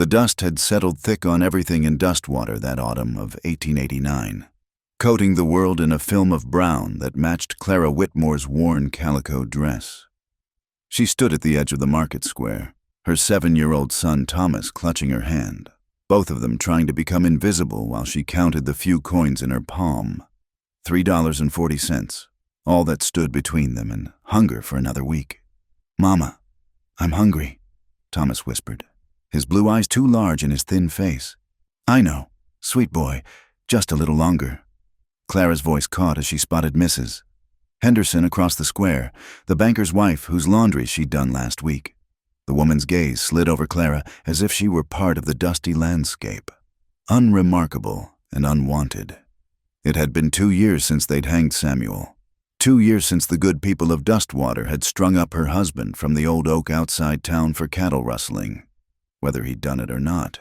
The dust had settled thick on everything in Dustwater that autumn of 1889, coating the world in a film of brown that matched Clara Whitmore's worn calico dress. She stood at the edge of the market square, her 7-year-old son Thomas clutching her hand, both of them trying to become invisible while she counted the few coins in her palm. $3.40, all that stood between them, and hunger for another week. "Mama, I'm hungry," Thomas whispered, his blue eyes too large in his thin face. "I know, sweet boy, just a little longer." Clara's voice caught as she spotted Mrs. Henderson across the square, the banker's wife whose laundry she'd done last week. The woman's gaze slid over Clara as if she were part of the dusty landscape, unremarkable and unwanted. It had been 2 years since they'd hanged Samuel. 2 years since the good people of Dustwater had strung up her husband from the old oak outside town for cattle rustling, whether he'd done it or not.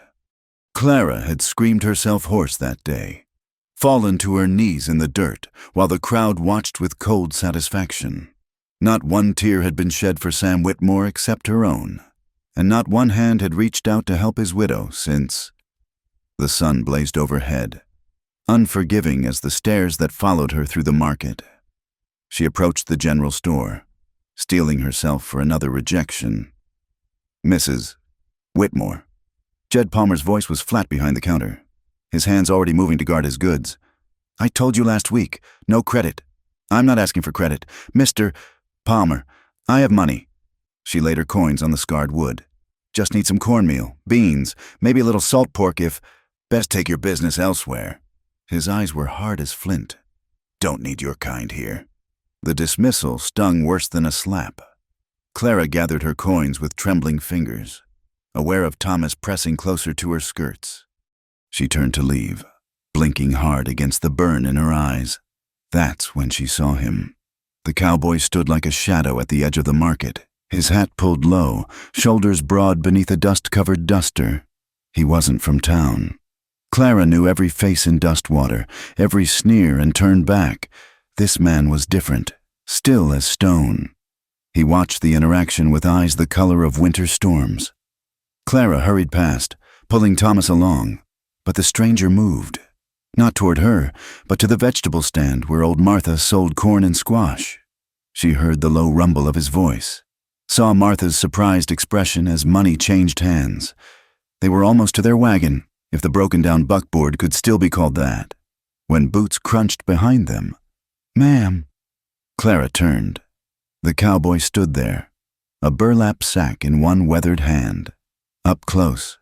Clara had screamed herself hoarse that day, fallen to her knees in the dirt while the crowd watched with cold satisfaction. Not one tear had been shed for Sam Whitmore except her own, and not one hand had reached out to help his widow since. The sun blazed overhead, unforgiving as the stares that followed her through the market. She approached the general store, steeling herself for another rejection. "Mrs. Whitmore." Jed Palmer's voice was flat behind the counter, his hands already moving to guard his goods. "I told you last week, no credit." "I'm not asking for credit. Mr. Palmer, I have money." She laid her coins on the scarred wood. "Just need some cornmeal, beans, maybe a little salt pork if—" "Best take your business elsewhere." His eyes were hard as flint. "Don't need your kind here." The dismissal stung worse than a slap. Clara gathered her coins with trembling fingers, aware of Thomas pressing closer to her skirts. She turned to leave, blinking hard against the burn in her eyes. That's when she saw him. The cowboy stood like a shadow at the edge of the market, his hat pulled low, shoulders broad beneath a dust-covered duster. He wasn't from town. Clara knew every face in Dustwater, every sneer, and turned back. This man was different, still as stone. He watched the interaction with eyes the color of winter storms. Clara hurried past, pulling Thomas along, but the stranger moved. Not toward her, but to the vegetable stand where old Martha sold corn and squash. She heard the low rumble of his voice, saw Martha's surprised expression as money changed hands. They were almost to their wagon, if the broken-down buckboard could still be called that, when boots crunched behind them. "Ma'am." Clara turned. The cowboy stood there, a burlap sack in one weathered hand. Up close,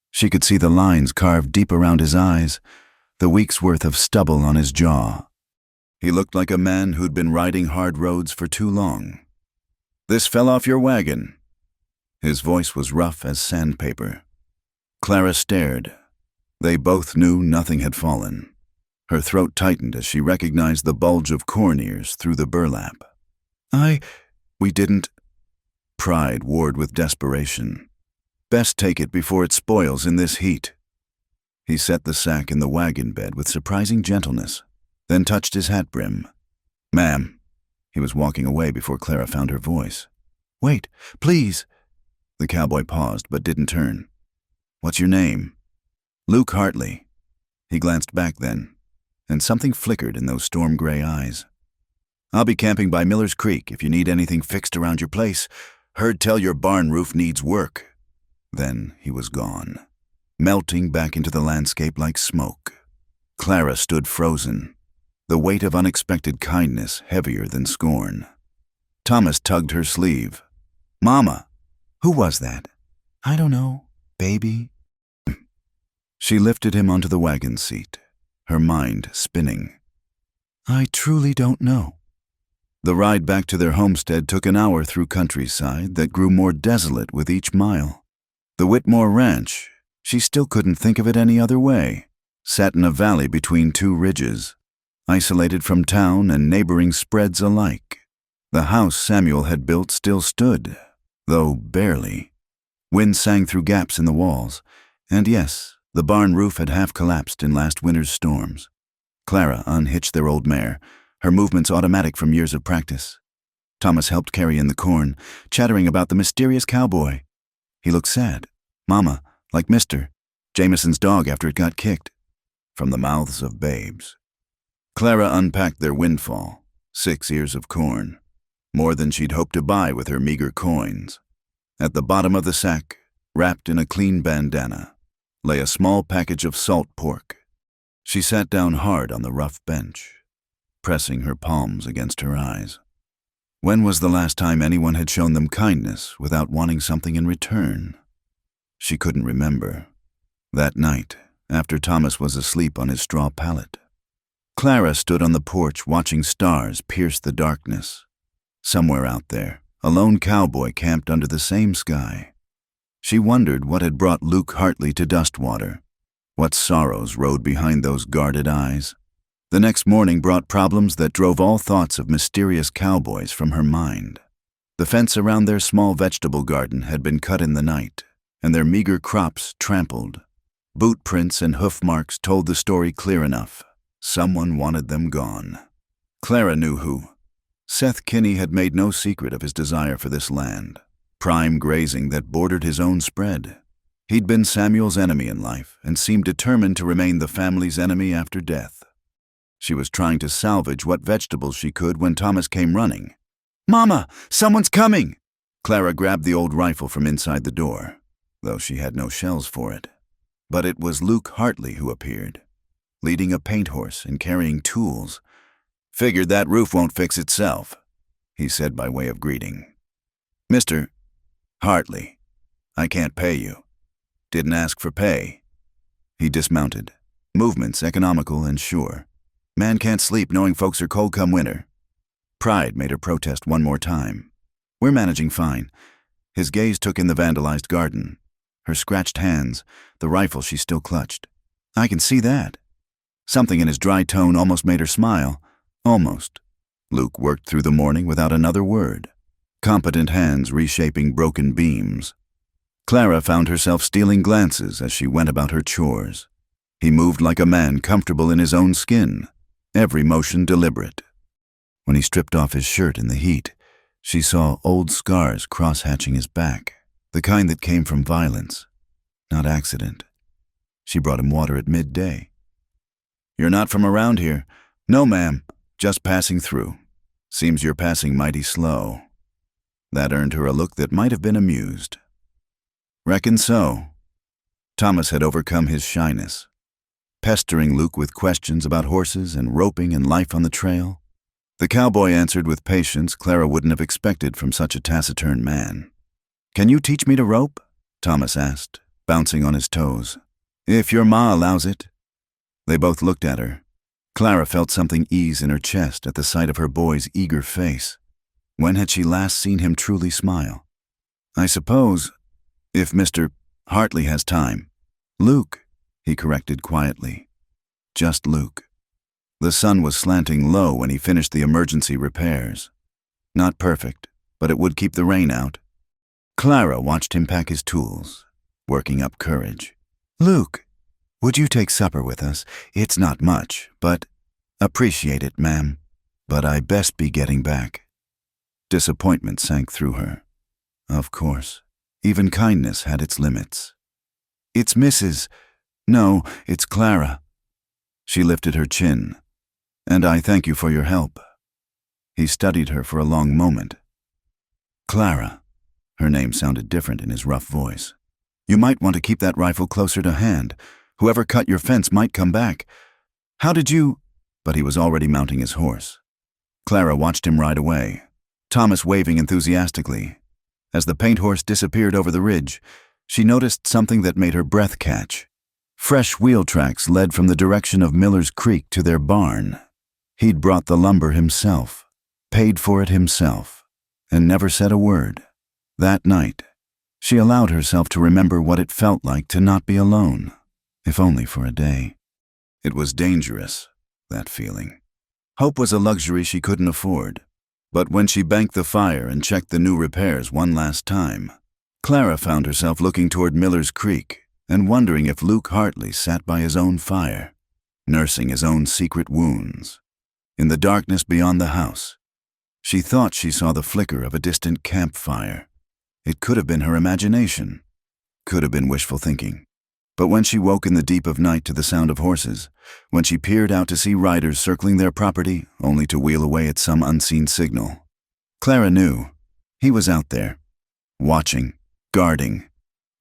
she could see the lines carved deep around his eyes, the week's worth of stubble on his jaw. He looked like a man who'd been riding hard roads for too long. "This fell off your wagon." His voice was rough as sandpaper. Clara stared. They both knew nothing had fallen. Her throat tightened as she recognized the bulge of corn ears through the burlap. We didn't." Pride warred with desperation. "Best take it before it spoils in this heat." He set the sack in the wagon bed with surprising gentleness, then touched his hat brim. "Ma'am." He was walking away before Clara found her voice. "Wait, please." The cowboy paused but didn't turn. "What's your name?" "Luke Hartley." He glanced back then, and something flickered in those storm-gray eyes. "I'll be camping by Miller's Creek if you need anything fixed around your place. Heard tell your barn roof needs work." Then he was gone, melting back into the landscape like smoke. Clara stood frozen, the weight of unexpected kindness heavier than scorn. Thomas tugged her sleeve. "Mama, who was that?" "I don't know, baby." She lifted him onto the wagon seat, her mind spinning. "I truly don't know." The ride back to their homestead took an hour through countryside that grew more desolate with each mile. The Whitmore Ranch, she still couldn't think of it any other way, sat in a valley between two ridges, isolated from town and neighboring spreads alike. The house Samuel had built still stood, though barely. Wind sang through gaps in the walls, and yes, the barn roof had half collapsed in last winter's storms. Clara unhitched their old mare, her movements automatic from years of practice. Thomas helped carry in the corn, chattering about the mysterious cowboy. He looked sad. "Mama, like Mr. Jameson's dog after it got kicked, from the mouths of babes. Clara unpacked their windfall, 6 ears of corn, more than she'd hoped to buy with her meager coins. At the bottom of the sack, wrapped in a clean bandana, lay a small package of salt pork. She sat down hard on the rough bench, pressing her palms against her eyes. When was the last time anyone had shown them kindness without wanting something in return? She couldn't remember. That night, after Thomas was asleep on his straw pallet, Clara stood on the porch watching stars pierce the darkness. Somewhere out there, a lone cowboy camped under the same sky. She wondered what had brought Luke Hartley to Dustwater, what sorrows rode behind those guarded eyes. The next morning brought problems that drove all thoughts of mysterious cowboys from her mind. The fence around their small vegetable garden had been cut in the night, and their meager crops trampled. Boot prints and hoof marks told the story clear enough. Someone wanted them gone. Clara knew who. Seth Kinney had made no secret of his desire for this land, prime grazing that bordered his own spread. He'd been Samuel's enemy in life and seemed determined to remain the family's enemy after death. She was trying to salvage what vegetables she could when Thomas came running. "Mama, someone's coming!" Clara grabbed the old rifle from inside the door, though she had no shells for it. But it was Luke Hartley who appeared, leading a paint horse and carrying tools. "Figured that roof won't fix itself," he said by way of greeting. "Mr. Hartley, I can't pay you. Didn't ask for pay." He dismounted. Movements economical and sure. Man can't sleep knowing folks are cold come winter. Pride made her protest one more time. "We're managing fine." His gaze took in the vandalized garden, her scratched hands, the rifle she still clutched. "I can see that." Something in his dry tone almost made her smile. Almost. Luke worked through the morning without another word, competent hands reshaping broken beams. Clara found herself stealing glances as she went about her chores. He moved like a man comfortable in his own skin, every motion deliberate. When he stripped off his shirt in the heat, she saw old scars cross-hatching his back, the kind that came from violence, not accident. She brought him water at midday. "You're not from around here?" "No, ma'am, just passing through. Seems you're passing mighty slow." That earned her a look that might have been amused. "Reckon so." Thomas had overcome his shyness, pestering Luke with questions about horses and roping and life on the trail. The cowboy answered with patience Clara wouldn't have expected from such a taciturn man. "Can you teach me to rope?" Thomas asked, bouncing on his toes. "If your ma allows it." They both looked at her. Clara felt something ease in her chest at the sight of her boy's eager face. When had she last seen him truly smile? "I suppose, if Mr. Hartley has time." "Luke," he corrected quietly. Just Luke. The sun was slanting low when he finished the emergency repairs. Not perfect, but it would keep the rain out. Clara watched him pack his tools, working up courage. "Luke, would you take supper with us? It's not much, but—" "Appreciate it, ma'am, but I best be getting back." Disappointment sank through her. Of course, even kindness had its limits. "It's Mrs. No, it's Clara." She lifted her chin. "And I thank you for your help." He studied her for a long moment. "Clara." Her name sounded different in his rough voice. "You might want to keep that rifle closer to hand. Whoever cut your fence might come back. How did you—" But he was already mounting his horse. Clara watched him ride away, Thomas waving enthusiastically. As the paint horse disappeared over the ridge, she noticed something that made her breath catch. Fresh wheel tracks led from the direction of Miller's Creek to their barn. He'd brought the lumber himself, paid for it himself, and never said a word. That night, she allowed herself to remember what it felt like to not be alone, if only for a day. It was dangerous, that feeling. Hope was a luxury she couldn't afford. But when she banked the fire and checked the new repairs one last time, Clara found herself looking toward Miller's Creek and wondering if Luke Hartley sat by his own fire, nursing his own secret wounds. In the darkness beyond the house, she thought she saw the flicker of a distant campfire. It could have been her imagination. Could have been wishful thinking. But when she woke in the deep of night to the sound of horses, when she peered out to see riders circling their property, only to wheel away at some unseen signal, Clara knew he was out there, watching, guarding.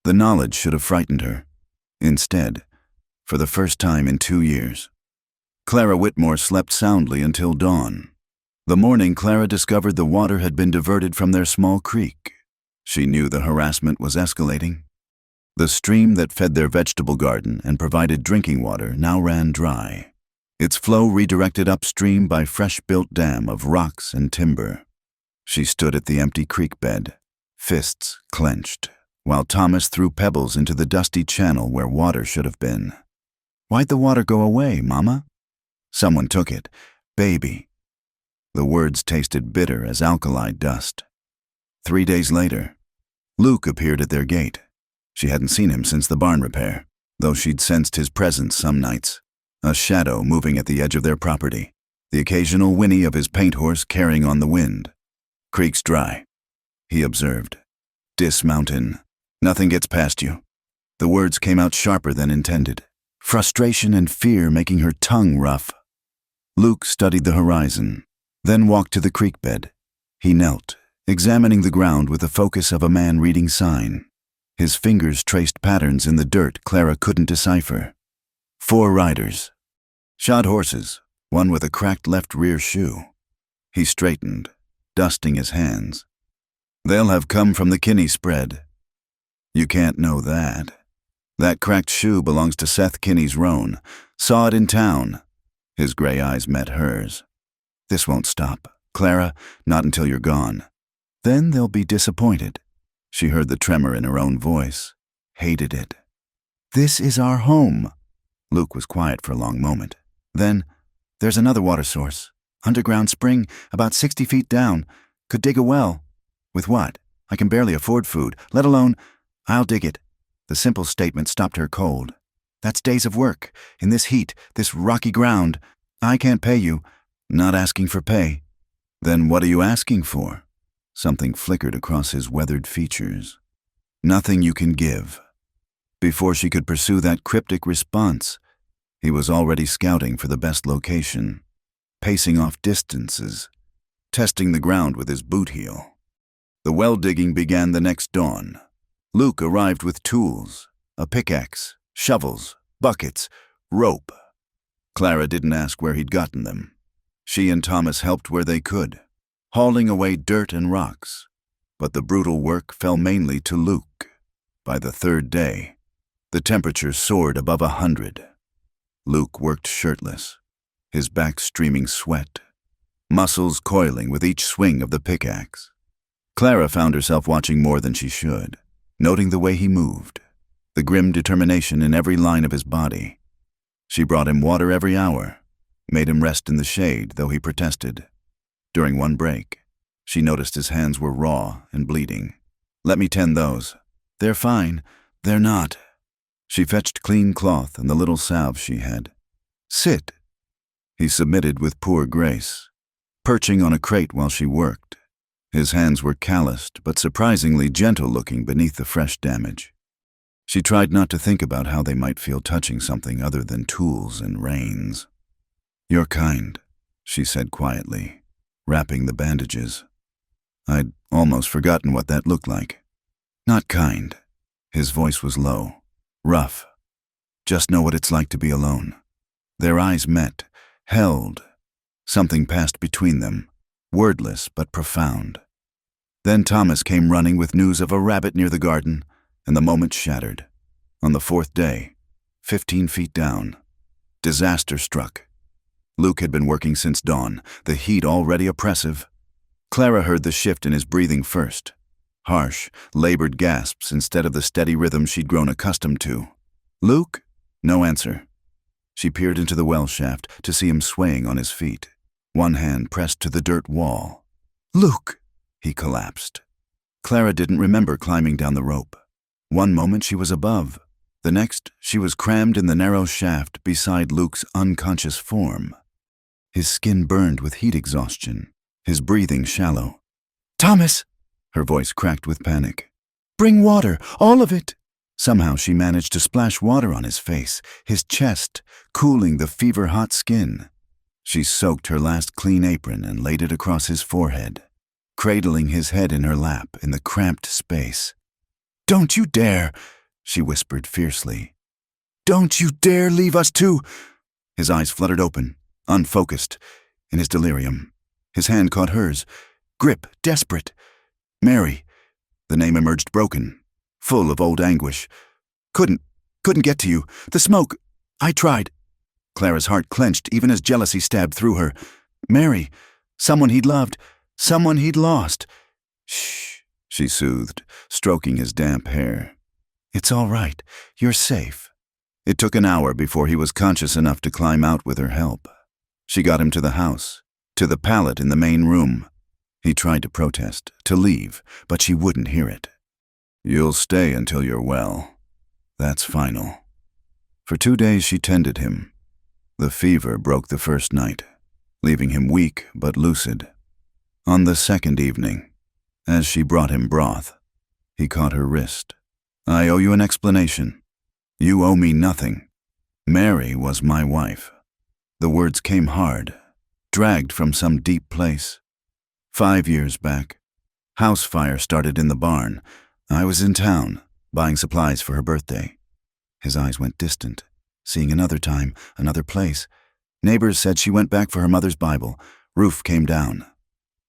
The knowledge should have frightened her. Instead, for the first time in 2 years, Clara Whitmore slept soundly until dawn. The morning Clara discovered the water had been diverted from their small creek. She knew the harassment was escalating. The stream that fed their vegetable garden and provided drinking water now ran dry, its flow redirected upstream by fresh-built dam of rocks and timber. She stood at the empty creek bed, fists clenched, while Thomas threw pebbles into the dusty channel where water should have been. "Why'd the water go away, Mama?" "Someone took it. Baby." The words tasted bitter as alkali dust. 3 days later, Luke appeared at their gate. She hadn't seen him since the barn repair, though she'd sensed his presence some nights, a shadow moving at the edge of their property, the occasional whinny of his paint horse carrying on the wind. "Creek's dry," he observed. "Dismountain. Nothing gets past you." The words came out sharper than intended, frustration and fear making her tongue rough. Luke studied the horizon, then walked to the creek bed. He knelt, examining the ground with the focus of a man reading sign. His fingers traced patterns in the dirt Clara couldn't decipher. 4 riders. Shod horses, one with a cracked left rear shoe. He straightened, dusting his hands. "They'll have come from the Kinney spread." "You can't know that. That cracked shoe belongs to Seth Kinney's roan. Saw it in town." His gray eyes met hers. "This won't stop, Clara, not until you're gone. Then they'll be disappointed." She heard the tremor in her own voice. Hated it. "This is our home." Luke was quiet for a long moment. Then, "There's another water source. Underground spring, about 60 feet down. Could dig a well." "With what? I can barely afford food, let alone—" "I'll dig it." The simple statement stopped her cold. "That's days of work. In this heat, this rocky ground. I can't pay you." "Not asking for pay." "Then what are you asking for?" Something flickered across his weathered features. "Nothing you can give." Before she could pursue that cryptic response, he was already scouting for the best location, pacing off distances, testing the ground with his boot heel. The well digging began the next dawn. Luke arrived with tools, a pickaxe, shovels, buckets, rope. Clara didn't ask where he'd gotten them. She and Thomas helped where they could, hauling away dirt and rocks, but the brutal work fell mainly to Luke. By the 3rd day, the temperature soared above 100. Luke worked shirtless, his back streaming sweat, muscles coiling with each swing of the pickaxe. Clara found herself watching more than she should, noting the way he moved, the grim determination in every line of his body. She brought him water every hour, made him rest in the shade, though he protested. During one break, she noticed his hands were raw and bleeding. "Let me tend those." "They're fine." "They're not." She fetched clean cloth and the little salve she had. "Sit." He submitted with poor grace, perching on a crate while she worked. His hands were calloused but surprisingly gentle-looking beneath the fresh damage. She tried not to think about how they might feel touching something other than tools and reins. "You're kind," she said quietly, wrapping the bandages. "I'd almost forgotten what that looked like." "Not kind." His voice was low, rough. "Just know what it's like to be alone." Their eyes met, held. Something passed between them, wordless but profound. Then Thomas came running with news of a rabbit near the garden, and the moment shattered. On the 4th day, 15 feet down, disaster struck. Luke had been working since dawn, the heat already oppressive. Clara heard the shift in his breathing first. Harsh, labored gasps instead of the steady rhythm she'd grown accustomed to. "Luke?" No answer. She peered into the well shaft to see him swaying on his feet, one hand pressed to the dirt wall. "Luke!" He collapsed. Clara didn't remember climbing down the rope. One moment she was above. The next, she was crammed in the narrow shaft beside Luke's unconscious form. His skin burned with heat exhaustion, his breathing shallow. "Thomas!" Her voice cracked with panic. "Bring water, all of it!" Somehow she managed to splash water on his face, his chest, cooling the fever-hot skin. She soaked her last clean apron and laid it across his forehead, cradling his head in her lap in the cramped space. "Don't you dare," she whispered fiercely. "Don't you dare leave us too!" His eyes fluttered open, unfocused, in his delirium. His hand caught hers, grip, desperate. "Mary." The name emerged broken, full of old anguish. Couldn't get to you. The smoke. I tried." Clara's heart clenched even as jealousy stabbed through her. Mary. Someone he'd loved. Someone he'd lost. "Shh," she soothed, stroking his damp hair. "It's all right. You're safe." It took an hour before he was conscious enough to climb out with her help. She got him to the house, to the pallet in the main room. He tried to protest, to leave, but she wouldn't hear it. "You'll stay until you're well. That's final." For 2 days she tended him. The fever broke the first night, leaving him weak but lucid. On the second evening, as she brought him broth, he caught her wrist. "I owe you an explanation. You owe me nothing. Mary was my wife." The words came hard, dragged from some deep place. 5 years back, house fire started in the barn. I was in town, buying supplies for her birthday. His eyes went distant, seeing another time, another place. Neighbors said she went back for her mother's Bible. Roof came down.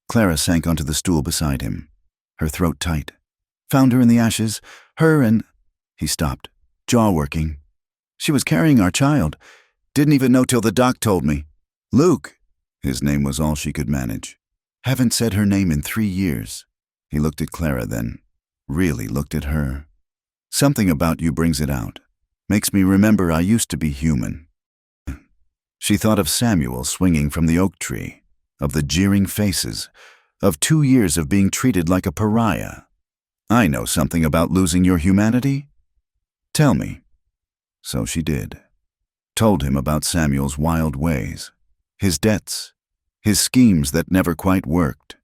Clara sank onto the stool beside him, her throat tight. "Found her in the ashes, her and—" He stopped, jaw working. "She was carrying our child. Didn't even know till the doc told me. Luke." His name was all she could manage. "Haven't said her name in 3 years. He looked at Clara then, really looked at her. "Something about you brings it out. Makes me remember I used to be human." She thought of Samuel swinging from the oak tree, of the jeering faces, of 2 years of being treated like a pariah. "I know something about losing your humanity. Tell me." So she did. Told him about Samuel's wild ways, his debts, his schemes that never quite worked.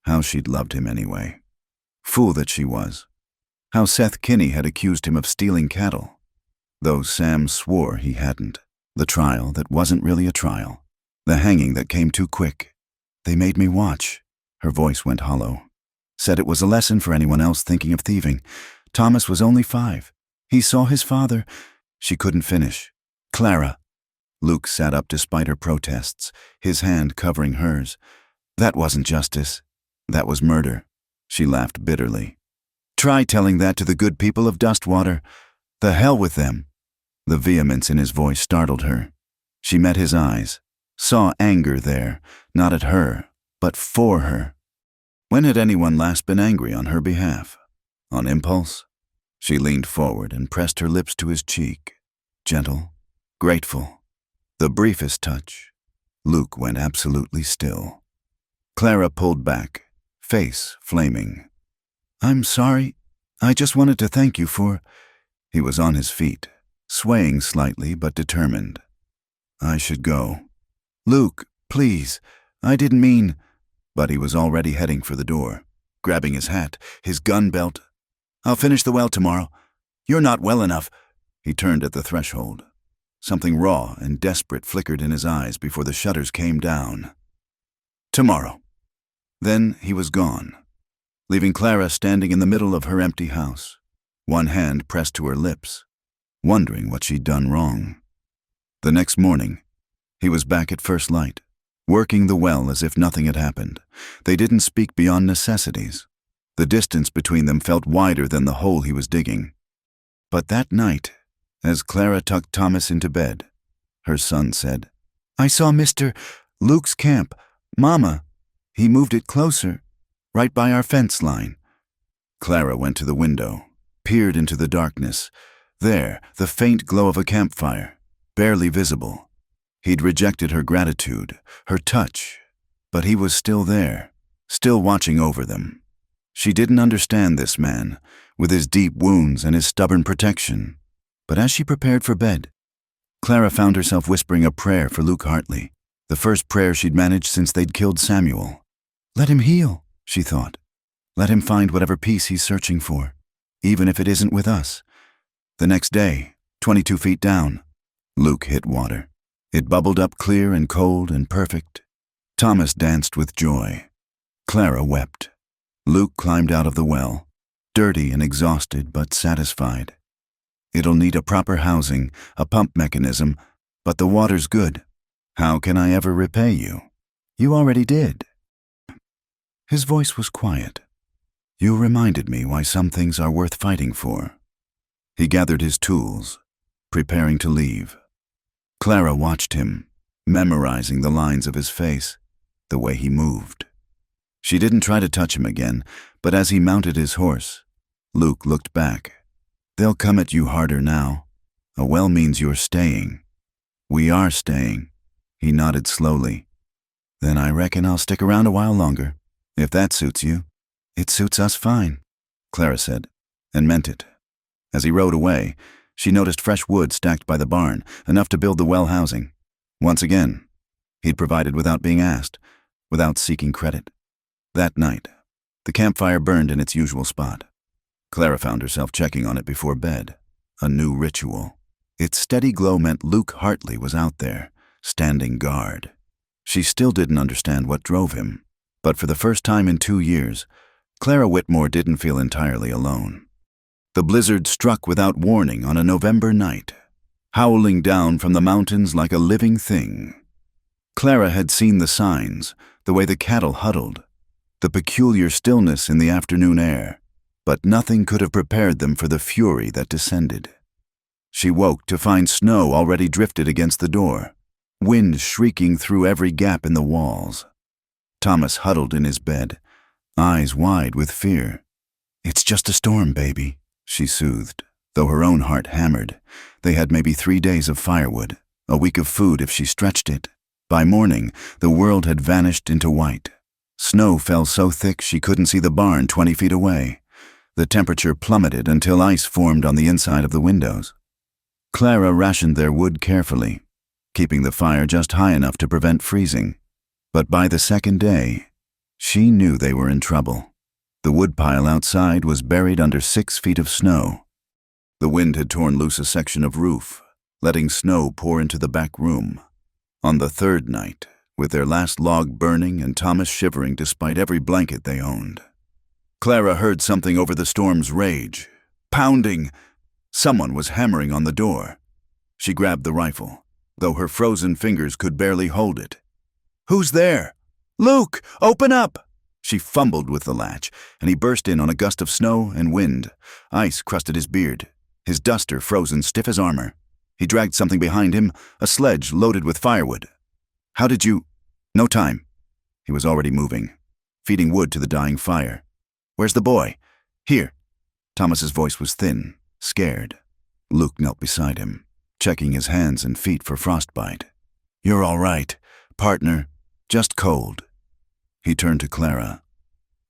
How she'd loved him anyway. Fool that she was. How Seth Kinney had accused him of stealing cattle, though Sam swore he hadn't. The trial that wasn't really a trial. The hanging that came too quick. "They made me watch." Her voice went hollow. "Said it was a lesson for anyone else thinking of thieving. Thomas was only 5. He saw his father—" She couldn't finish. "Clara." Luke sat up despite her protests, his hand covering hers. "That wasn't justice. That was murder." She laughed bitterly. "Try telling that to the good people of Dustwater. The hell with them." The vehemence in his voice startled her. She met his eyes, saw anger there, not at her, but for her. When had anyone last been angry on her behalf? On impulse? She leaned forward and pressed her lips to his cheek. Gentle, grateful. The briefest touch. Luke went absolutely still. Clara pulled back, face flaming. "I'm sorry. I just wanted to thank you for—" He was on his feet, swaying slightly but determined. "I should go." "Luke, please. I didn't mean—" But he was already heading for the door, grabbing his hat, his gun belt. "I'll finish the well tomorrow. You're not well enough." He turned at the threshold. Something raw and desperate flickered in his eyes before the shutters came down. "Tomorrow." Then he was gone, leaving Clara standing in the middle of her empty house, one hand pressed to her lips, wondering what she'd done wrong. The next morning, he was back at first light, working the well as if nothing had happened. They didn't speak beyond necessities. The distance between them felt wider than the hole he was digging. But that night, as Clara tucked Thomas into bed, her son said, "I saw Mr. Luke's camp. Mama, he moved it closer, right by our fence line." Clara went to the window, peered into the darkness. There, the faint glow of a campfire, barely visible. He'd rejected her gratitude, her touch, but he was still there, still watching over them. She didn't understand this man, with his deep wounds and his stubborn protection. But as she prepared for bed, Clara found herself whispering a prayer for Luke Hartley, the first prayer she'd managed since they'd killed Samuel. Let him heal, she thought. Let him find whatever peace he's searching for, even if it isn't with us. The next day, 22 feet down, Luke hit water. It bubbled up clear and cold and perfect. Thomas danced with joy. Clara wept. Luke climbed out of the well, dirty and exhausted but satisfied. It'll need a proper housing, a pump mechanism, but the water's good. How can I ever repay you? You already did. His voice was quiet. You reminded me why some things are worth fighting for. He gathered his tools, preparing to leave. Clara watched him, memorizing the lines of his face, the way he moved. She didn't try to touch him again, but as he mounted his horse, Luke looked back. They'll come at you harder now. A well means you're staying. We are staying. He nodded slowly. Then I reckon I'll stick around a while longer, if that suits you. It suits us fine, Clara said, and meant it. As he rode away, she noticed fresh wood stacked by the barn, enough to build the well housing. Once again, he'd provided without being asked, without seeking credit. That night, the campfire burned in its usual spot. Clara found herself checking on it before bed, a new ritual. Its steady glow meant Luke Hartley was out there, standing guard. She still didn't understand what drove him, but for the first time in 2 years, Clara Whitmore didn't feel entirely alone. The blizzard struck without warning on a November night, howling down from the mountains like a living thing. Clara had seen the signs, the way the cattle huddled, the peculiar stillness in the afternoon air, but nothing could have prepared them for the fury that descended. She woke to find snow already drifted against the door, wind shrieking through every gap in the walls. Thomas huddled in his bed, eyes wide with fear. It's just a storm, baby, she soothed, though her own heart hammered. They had maybe 3 days of firewood, a week of food if she stretched it. By morning, the world had vanished into white. Snow fell so thick she couldn't see the barn 20 feet away. The temperature plummeted until ice formed on the inside of the windows. Clara rationed their wood carefully, keeping the fire just high enough to prevent freezing. But by the second day, she knew they were in trouble. The woodpile outside was buried under 6 feet of snow. The wind had torn loose a section of roof, letting snow pour into the back room. On the third night, with their last log burning and Thomas shivering despite every blanket they owned, Clara heard something over the storm's rage. Pounding! Someone was hammering on the door. She grabbed the rifle, though her frozen fingers could barely hold it. Who's there? Luke, open up! She fumbled with the latch, and he burst in on a gust of snow and wind. Ice crusted his beard, his duster frozen stiff as armor. He dragged something behind him, a sledge loaded with firewood. How did you... No time. He was already moving, feeding wood to the dying fire. Where's the boy? Here. Thomas's voice was thin, scared. Luke knelt beside him, checking his hands and feet for frostbite. You're all right, partner. Just cold. He turned to Clara.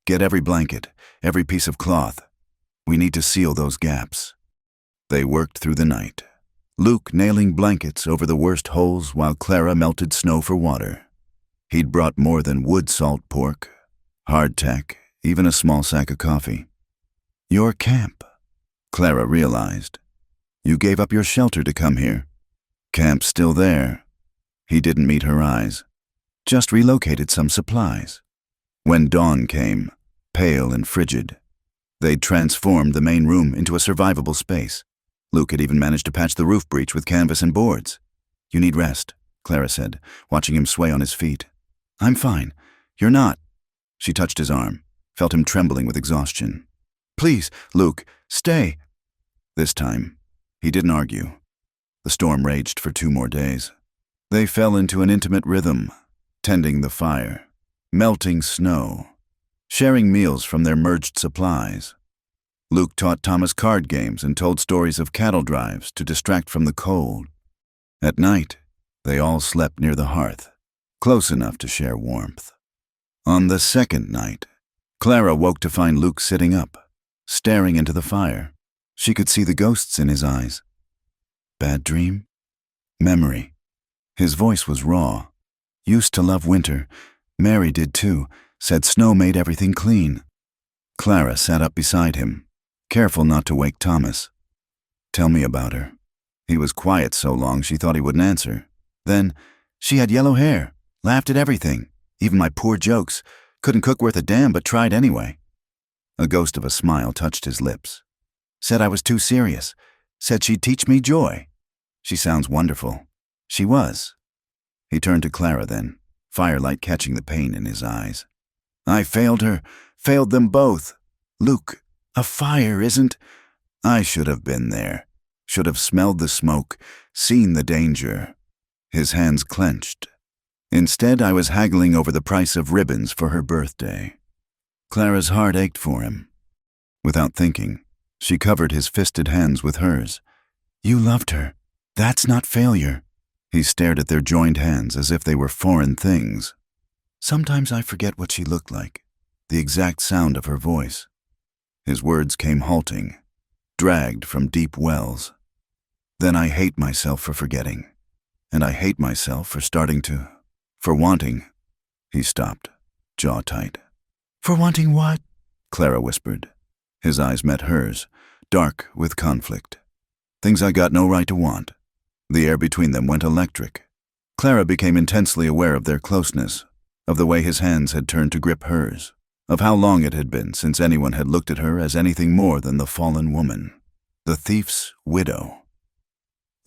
Get every blanket, every piece of cloth. We need to seal those gaps. They worked through the night, Luke nailing blankets over the worst holes while Clara melted snow for water. He'd brought more than wood salt pork, hardtack, even a small sack of coffee. Your camp, Clara realized. You gave up your shelter to come here. Camp's still there. He didn't meet her eyes. Just relocated some supplies. When dawn came, pale and frigid, they'd transformed the main room into a survivable space. Luke had even managed to patch the roof breach with canvas and boards. You need rest, Clara said, watching him sway on his feet. I'm fine. You're not. She touched his arm, felt him trembling with exhaustion. Please, Luke, stay. This time, he didn't argue. The storm raged for 2 more days. They fell into an intimate rhythm, tending the fire, melting snow, sharing meals from their merged supplies. Luke taught Thomas card games and told stories of cattle drives to distract from the cold. At night, they all slept near the hearth, close enough to share warmth. On the second night, Clara woke to find Luke sitting up, staring into the fire. She could see the ghosts in his eyes. Bad dream? Memory. His voice was raw. Used to love winter. Mary did too, said snow made everything clean. Clara sat up beside him, careful not to wake Thomas. Tell me about her. He was quiet so long she thought he wouldn't answer. Then, she had yellow hair, laughed at everything, even my poor jokes, couldn't cook worth a damn but tried anyway. A ghost of a smile touched his lips. Said I was too serious. Said she'd teach me joy. She sounds wonderful. She was. He turned to Clara then, firelight catching the pain in his eyes. I failed her, failed them both. Luke, a fire isn't... I should have been there. Should have smelled the smoke, seen the danger. His hands clenched. Instead, I was haggling over the price of ribbons for her birthday. Clara's heart ached for him. Without thinking, she covered his fisted hands with hers. You loved her. That's not failure. He stared at their joined hands as if they were foreign things. Sometimes I forget what she looked like, the exact sound of her voice. His words came halting, dragged from deep wells. Then I hate myself for forgetting, and I hate myself for for wanting. He stopped, jaw tight. For wanting what? Clara whispered. His eyes met hers, dark with conflict. Things I got no right to want. The air between them went electric. Clara became intensely aware of their closeness, of the way his hands had turned to grip hers, of how long it had been since anyone had looked at her as anything more than the fallen woman, the thief's widow.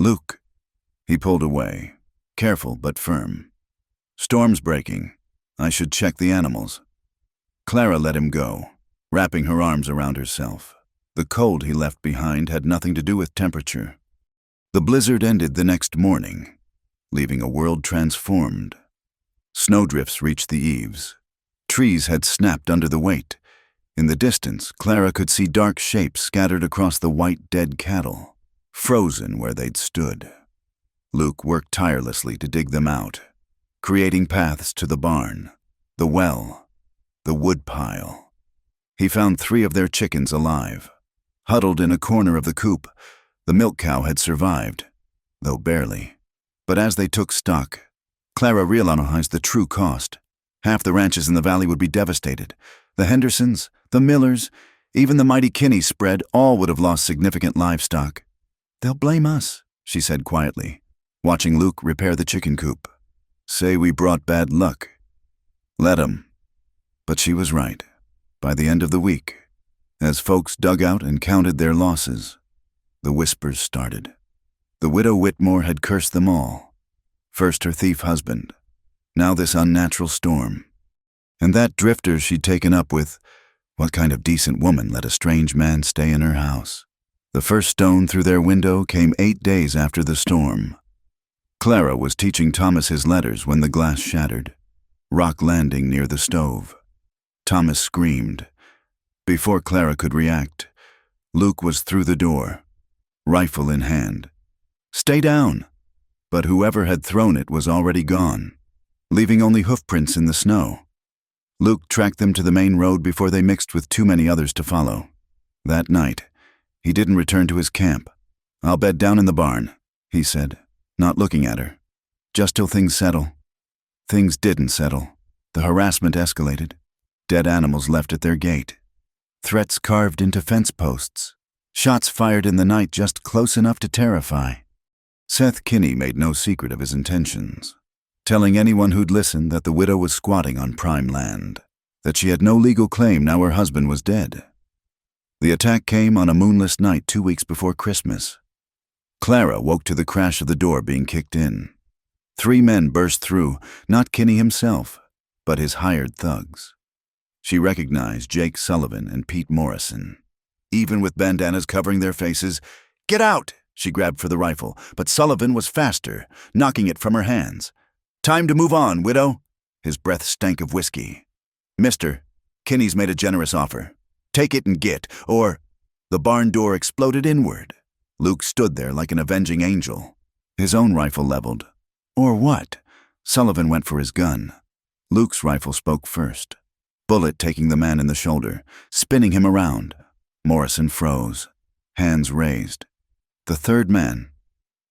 Luke. He pulled away, careful but firm. Storm's breaking. I should check the animals. Clara let him go, wrapping her arms around herself. The cold he left behind had nothing to do with temperature. The blizzard ended the next morning, leaving a world transformed. Snowdrifts reached the eaves. Trees had snapped under the weight. In the distance, Clara could see dark shapes scattered across the white dead cattle, frozen where they'd stood. Luke worked tirelessly to dig them out, creating paths to the barn, the well, the woodpile. He found 3 of their chickens alive. Huddled in a corner of the coop, the milk cow had survived, though barely. But as they took stock, Clara realized the true cost. Half the ranches in the valley would be devastated. The Hendersons, the Millers, even the mighty Kinney spread, all would have lost significant livestock. They'll blame us, she said quietly, watching Luke repair the chicken coop. Say we brought bad luck. Let 'em. But she was right. By the end of the week, as folks dug out and counted their losses, the whispers started. The widow Whitmore had cursed them all. First her thief husband, now this unnatural storm. And that drifter she'd taken up with, what kind of decent woman let a strange man stay in her house? The first stone through their window came 8 days after the storm. Clara was teaching Thomas his letters when the glass shattered, rock landing near the stove. Thomas screamed. Before Clara could react, Luke was through the door, rifle in hand. Stay down! But whoever had thrown it was already gone, leaving only hoofprints in the snow. Luke tracked them to the main road before they mixed with too many others to follow. That night, he didn't return to his camp. I'll bed down in the barn, he said, not looking at her. Just till things settle. Things didn't settle. The harassment escalated. Dead animals left at their gate. Threats carved into fence posts. Shots fired in the night just close enough to terrify. Seth Kinney made no secret of his intentions, telling anyone who'd listen that the widow was squatting on prime land, that she had no legal claim now her husband was dead. The attack came on a moonless night 2 weeks before Christmas. Clara woke to the crash of the door being kicked in. 3 men burst through, not Kinney himself, but his hired thugs. She recognized Jake Sullivan and Pete Morrison. Even with bandanas covering their faces, "Get out!" she grabbed for the rifle, but Sullivan was faster, knocking it from her hands. "Time to move on, widow." His breath stank of whiskey. "Mister, Kinney's made a generous offer. Take it and get, or..." The barn door exploded inward. Luke stood there like an avenging angel, his own rifle leveled. Or what? Sullivan went for his gun. Luke's rifle spoke first. Bullet taking the man in the shoulder, spinning him around. Morrison froze, hands raised. The third man,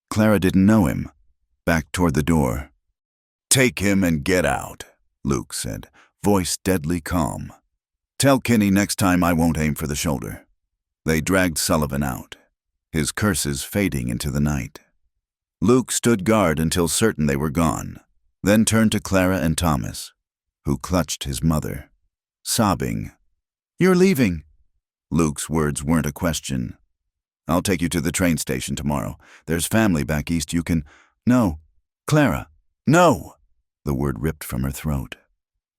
Clara didn't know him, backed toward the door. "Take him and get out," Luke said, voice deadly calm. "Tell Kinney next time I won't aim for the shoulder." They dragged Sullivan out. his curses fading into the night. Luke stood guard until certain they were gone, then turned to Clara and Thomas, who clutched his mother, sobbing. "You're leaving." Luke's words weren't a question. "I'll take you to the train station tomorrow. There's family back east you can—" "No, Clara, no!" The word ripped from her throat.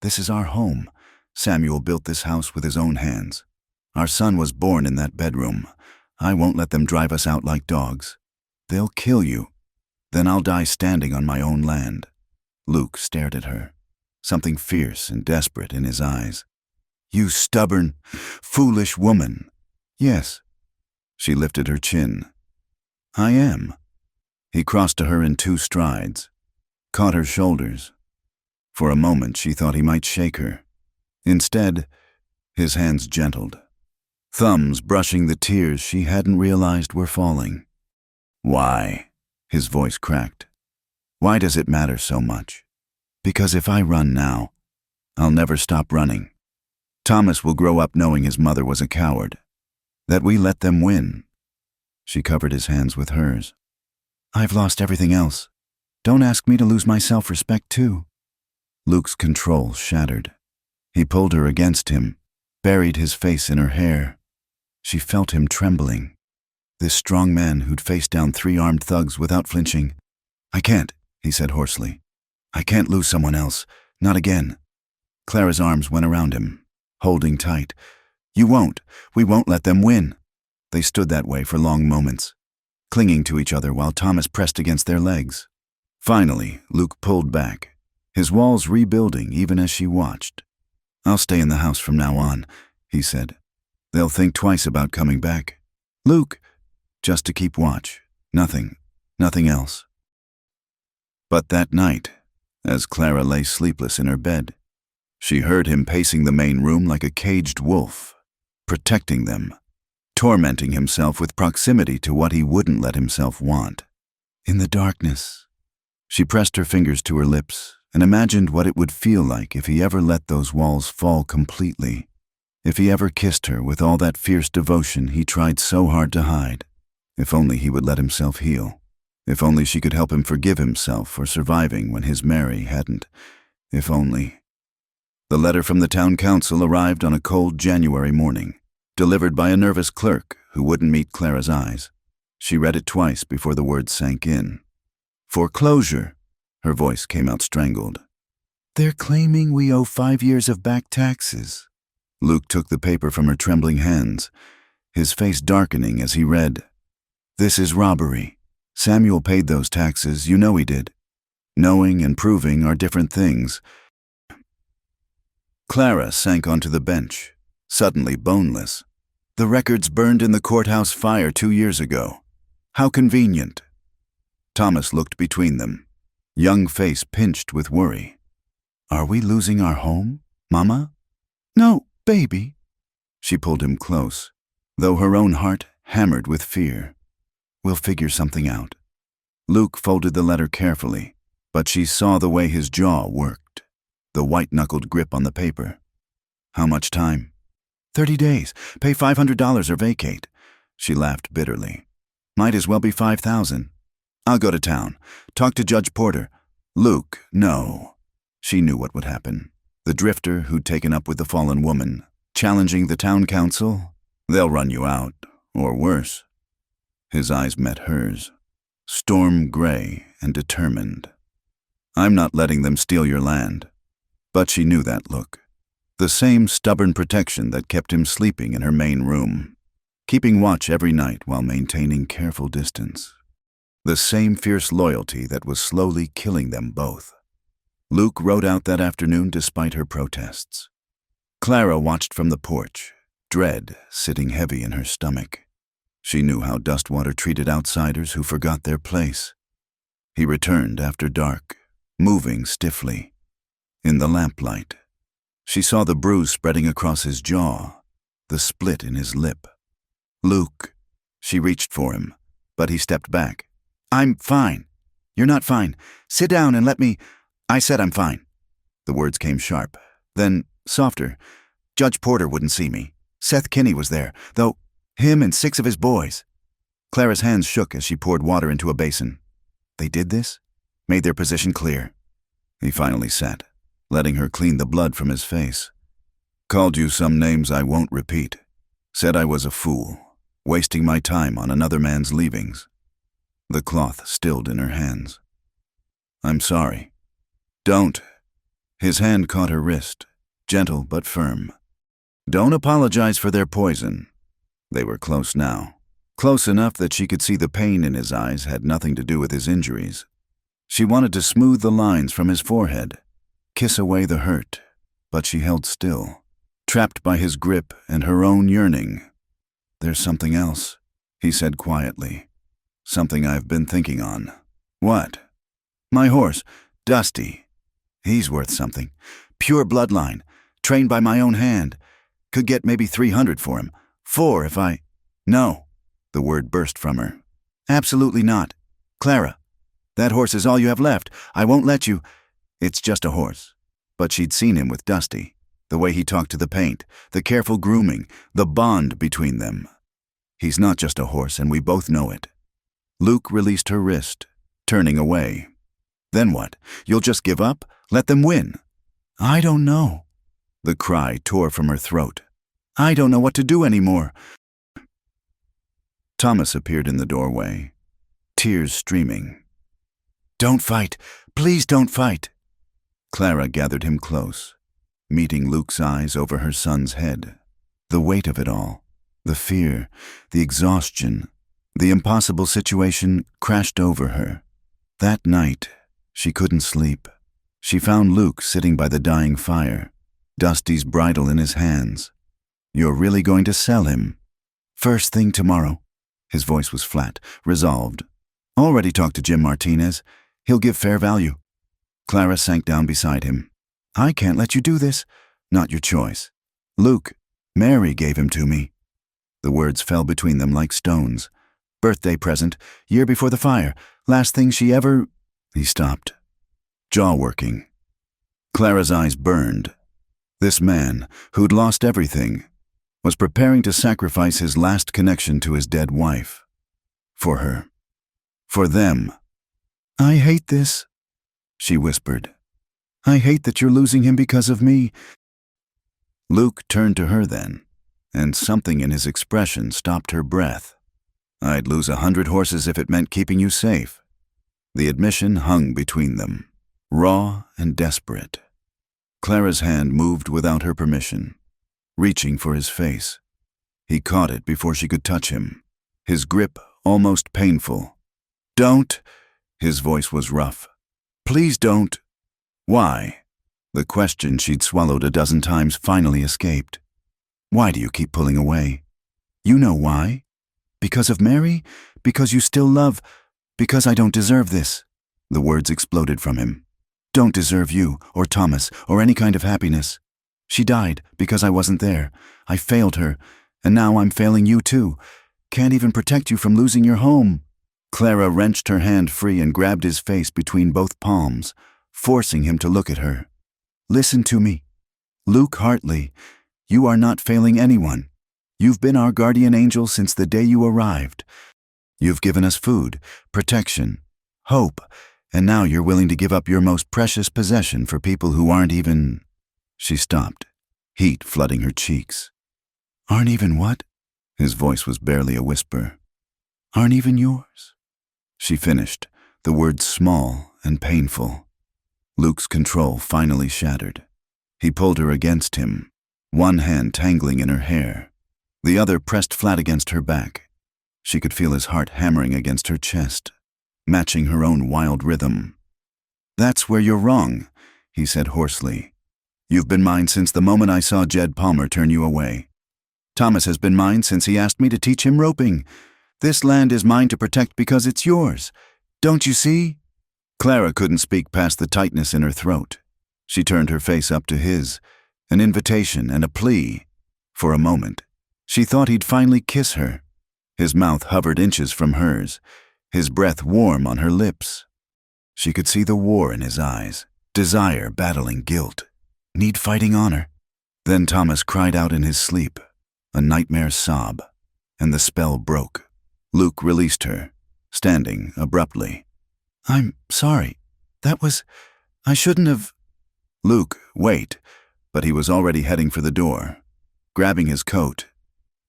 "This is our home. Samuel built this house with his own hands. Our son was born in that bedroom. I won't let them drive us out like dogs. They'll kill you. Then I'll die standing on my own land." Luke stared at her, something fierce and desperate in his eyes. "You stubborn, foolish woman." "Yes." She lifted her chin. "I am." He crossed to her in 2 strides, caught her shoulders. For a moment she thought he might shake her. Instead, his hands gentled, thumbs brushing the tears she hadn't realized were falling. "Why?" His voice cracked. "Why does it matter so much? Because if I run now, I'll never stop running. Thomas will grow up knowing his mother was a coward, that we let them win." She covered his hands with hers. "I've lost everything else. Don't ask me to lose my self-respect too." Luke's control shattered. He pulled her against him, buried his face in her hair. She felt him trembling. This strong man who'd faced down 3 armed thugs without flinching. "I can't," he said hoarsely. "I can't lose someone else. Not again." Clara's arms went around him, holding tight. "You won't. We won't let them win." They stood that way for long moments, clinging to each other while Thomas pressed against their legs. Finally, Luke pulled back, his walls rebuilding even as she watched. "I'll stay in the house from now on," he said. "They'll think twice about coming back." "Luke," "Just to keep watch. Nothing else." But that night, as Clara lay sleepless in her bed, she heard him pacing the main room like a caged wolf, protecting them, tormenting himself with proximity to what he wouldn't let himself want. In the darkness, she pressed her fingers to her lips and imagined what it would feel like if he ever let those walls fall completely, if he ever kissed her with all that fierce devotion he tried so hard to hide. If only he would let himself heal. If only she could help him forgive himself for surviving when his Mary hadn't. If only. The letter from the town council arrived on a cold January morning, delivered by a nervous clerk who wouldn't meet Clara's eyes. She read it twice before the words sank in. "Foreclosure." Her voice came out strangled. "They're claiming we owe 5 years of back taxes." Luke took the paper from her trembling hands, his face darkening as he read. "This is robbery. Samuel paid those taxes, you know he did. Knowing and proving are different things." Clara sank onto the bench, suddenly boneless. "The records burned in the courthouse fire 2 years ago. How convenient." Thomas looked between them, young face pinched with worry. "Are we losing our home, Mama?" "No, baby." She pulled him close, though her own heart hammered with fear. "We'll figure something out." Luke folded the letter carefully, but she saw the way his jaw worked, the white-knuckled grip on the paper. "How much time?" 30 days. Pay $500 or vacate." She laughed bitterly. "Might as well be 5,000. I'll go to town. Talk to Judge Porter." "Luke, no." She knew what would happen. The drifter who'd taken up with the fallen woman, challenging the town council, they'll run you out, or worse. His eyes met hers, storm gray and determined. "I'm not letting them steal your land." But she knew that look. The same stubborn protection that kept him sleeping in her main room, keeping watch every night while maintaining careful distance. The same fierce loyalty that was slowly killing them both. Luke rode out that afternoon despite her protests. Clara watched from the porch, dread sitting heavy in her stomach. She knew how Dustwater treated outsiders who forgot their place. He returned after dark, moving stiffly. In the lamplight, she saw the bruise spreading across his jaw, the split in his lip. "Luke." She reached for him, but he stepped back. "I'm fine." "You're not fine. Sit down and let me—" "I said I'm fine." The words came sharp, then softer. "Judge Porter wouldn't see me. Seth Kinney was there, though him and 6 of his boys." Clara's hands shook as she poured water into a basin. They did this? Made their position clear. He finally sat, letting her clean the blood from his face. Called you some names I won't repeat. Said I was a fool, wasting my time on another man's leavings. The cloth stilled in her hands. I'm sorry. Don't. His hand caught her wrist, gentle but firm. Don't apologize for their poison. They were close now. Close enough that she could see the pain in his eyes had nothing to do with his injuries. She wanted to smooth the lines from his forehead, kiss away the hurt, but she held still, trapped by his grip and her own yearning. There's something else, he said quietly. Something I've been thinking on. What? My horse, Dusty. He's worth something. Pure bloodline, trained by my own hand. Could get maybe 300 for him. 4 if I... No. The word burst from her. Absolutely not. Clara, that horse is all you have left. I won't let you. It's just a horse. But she'd seen him with Dusty. The way he talked to the paint, the careful grooming, the bond between them. He's not just a horse, and we both know it. Luke released her wrist, turning away. Then what? You'll just give up? Let them win? I don't know. The cry tore from her throat. I don't know what to do anymore. Thomas appeared in the doorway, tears streaming. Don't fight. Please don't fight. Clara gathered him close, meeting Luke's eyes over her son's head. The weight of it all, the fear, the exhaustion, the impossible situation crashed over her. That night, she couldn't sleep. She found Luke sitting by the dying fire, Dusty's bridle in his hands. You're really going to sell him? First thing tomorrow. His voice was flat, resolved. Already talked to Jim Martinez. He'll give fair value. Clara sank down beside him. I can't let you do this. Not your choice. Luke, Mary gave him to me. The words fell between them like stones. Birthday present, year before the fire, last thing she ever... He stopped, jaw working. Clara's eyes burned. This man, who'd lost everything, was preparing to sacrifice his last connection to his dead wife. For her. For them. I hate this, she whispered. I hate that you're losing him because of me. Luke turned to her then, and something in his expression stopped her breath. I'd lose 100 horses if it meant keeping you safe. The admission hung between them, raw and desperate. Clara's hand moved without her permission, reaching for his face. He caught it before she could touch him, his grip almost painful. Don't! His voice was rough. Please don't. Why? The question she'd swallowed a dozen times finally escaped. Why do you keep pulling away? You know why? Because of Mary? Because you still love... Because I don't deserve this. The words exploded from him. Don't deserve you, or Thomas, or any kind of happiness. She died because I wasn't there. I failed her, and now I'm failing you too. Can't even protect you from losing your home. Clara wrenched her hand free and grabbed his face between both palms, forcing him to look at her. Listen to me. Luke Hartley, you are not failing anyone. You've been our guardian angel since the day you arrived. You've given us food, protection, hope, and now you're willing to give up your most precious possession for people who aren't even... She stopped, heat flooding her cheeks. Aren't even what? His voice was barely a whisper. Aren't even yours? She finished, the words small and painful. Luke's control finally shattered. He pulled her against him, one hand tangling in her hair, the other pressed flat against her back. She could feel his heart hammering against her chest, matching her own wild rhythm. That's where you're wrong, he said hoarsely. You've been mine since the moment I saw Jed Palmer turn you away. Thomas has been mine since he asked me to teach him roping. This land is mine to protect because it's yours. Don't you see? Clara couldn't speak past the tightness in her throat. She turned her face up to his, an invitation and a plea. For a moment, she thought he'd finally kiss her. His mouth hovered inches from hers, his breath warm on her lips. She could see the war in his eyes, desire battling guilt, need fighting honor. Then Thomas cried out in his sleep, a nightmare sob, and the spell broke. Luke released her, standing abruptly. "I'm sorry. I shouldn't have—" "Luke, wait," but he was already heading for the door, grabbing his coat.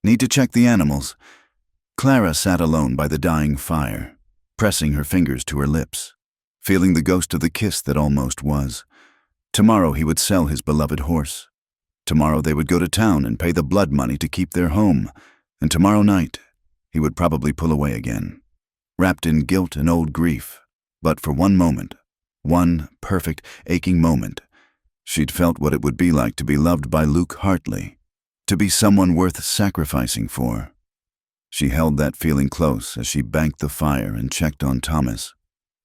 "Need to check the animals." Clara sat alone by the dying fire, pressing her fingers to her lips, feeling the ghost of the kiss that almost was. Tomorrow he would sell his beloved horse. Tomorrow they would go to town and pay the blood money to keep their home, and tomorrow night he would probably pull away again, wrapped in guilt and old grief. But for one moment, one perfect, aching moment, she'd felt what it would be like to be loved by Luke Hartley, to be someone worth sacrificing for. She held that feeling close as she banked the fire and checked on Thomas.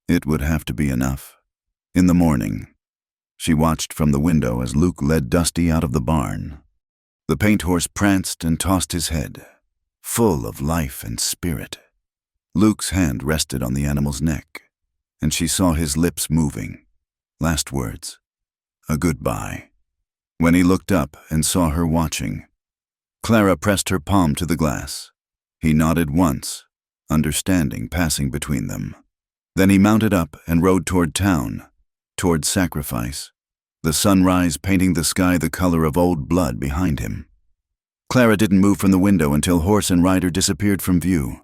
It would have to be enough. In the morning, she watched from the window as Luke led Dusty out of the barn. The paint horse pranced and tossed his head, full of life and spirit. Luke's hand rested on the animal's neck, and she saw his lips moving. Last words. A goodbye. When he looked up and saw her watching, Clara pressed her palm to the glass. He nodded once, understanding passing between them. Then he mounted up and rode toward town, toward sacrifice, the sunrise painting the sky the color of old blood behind him. Clara didn't move from the window until horse and rider disappeared from view.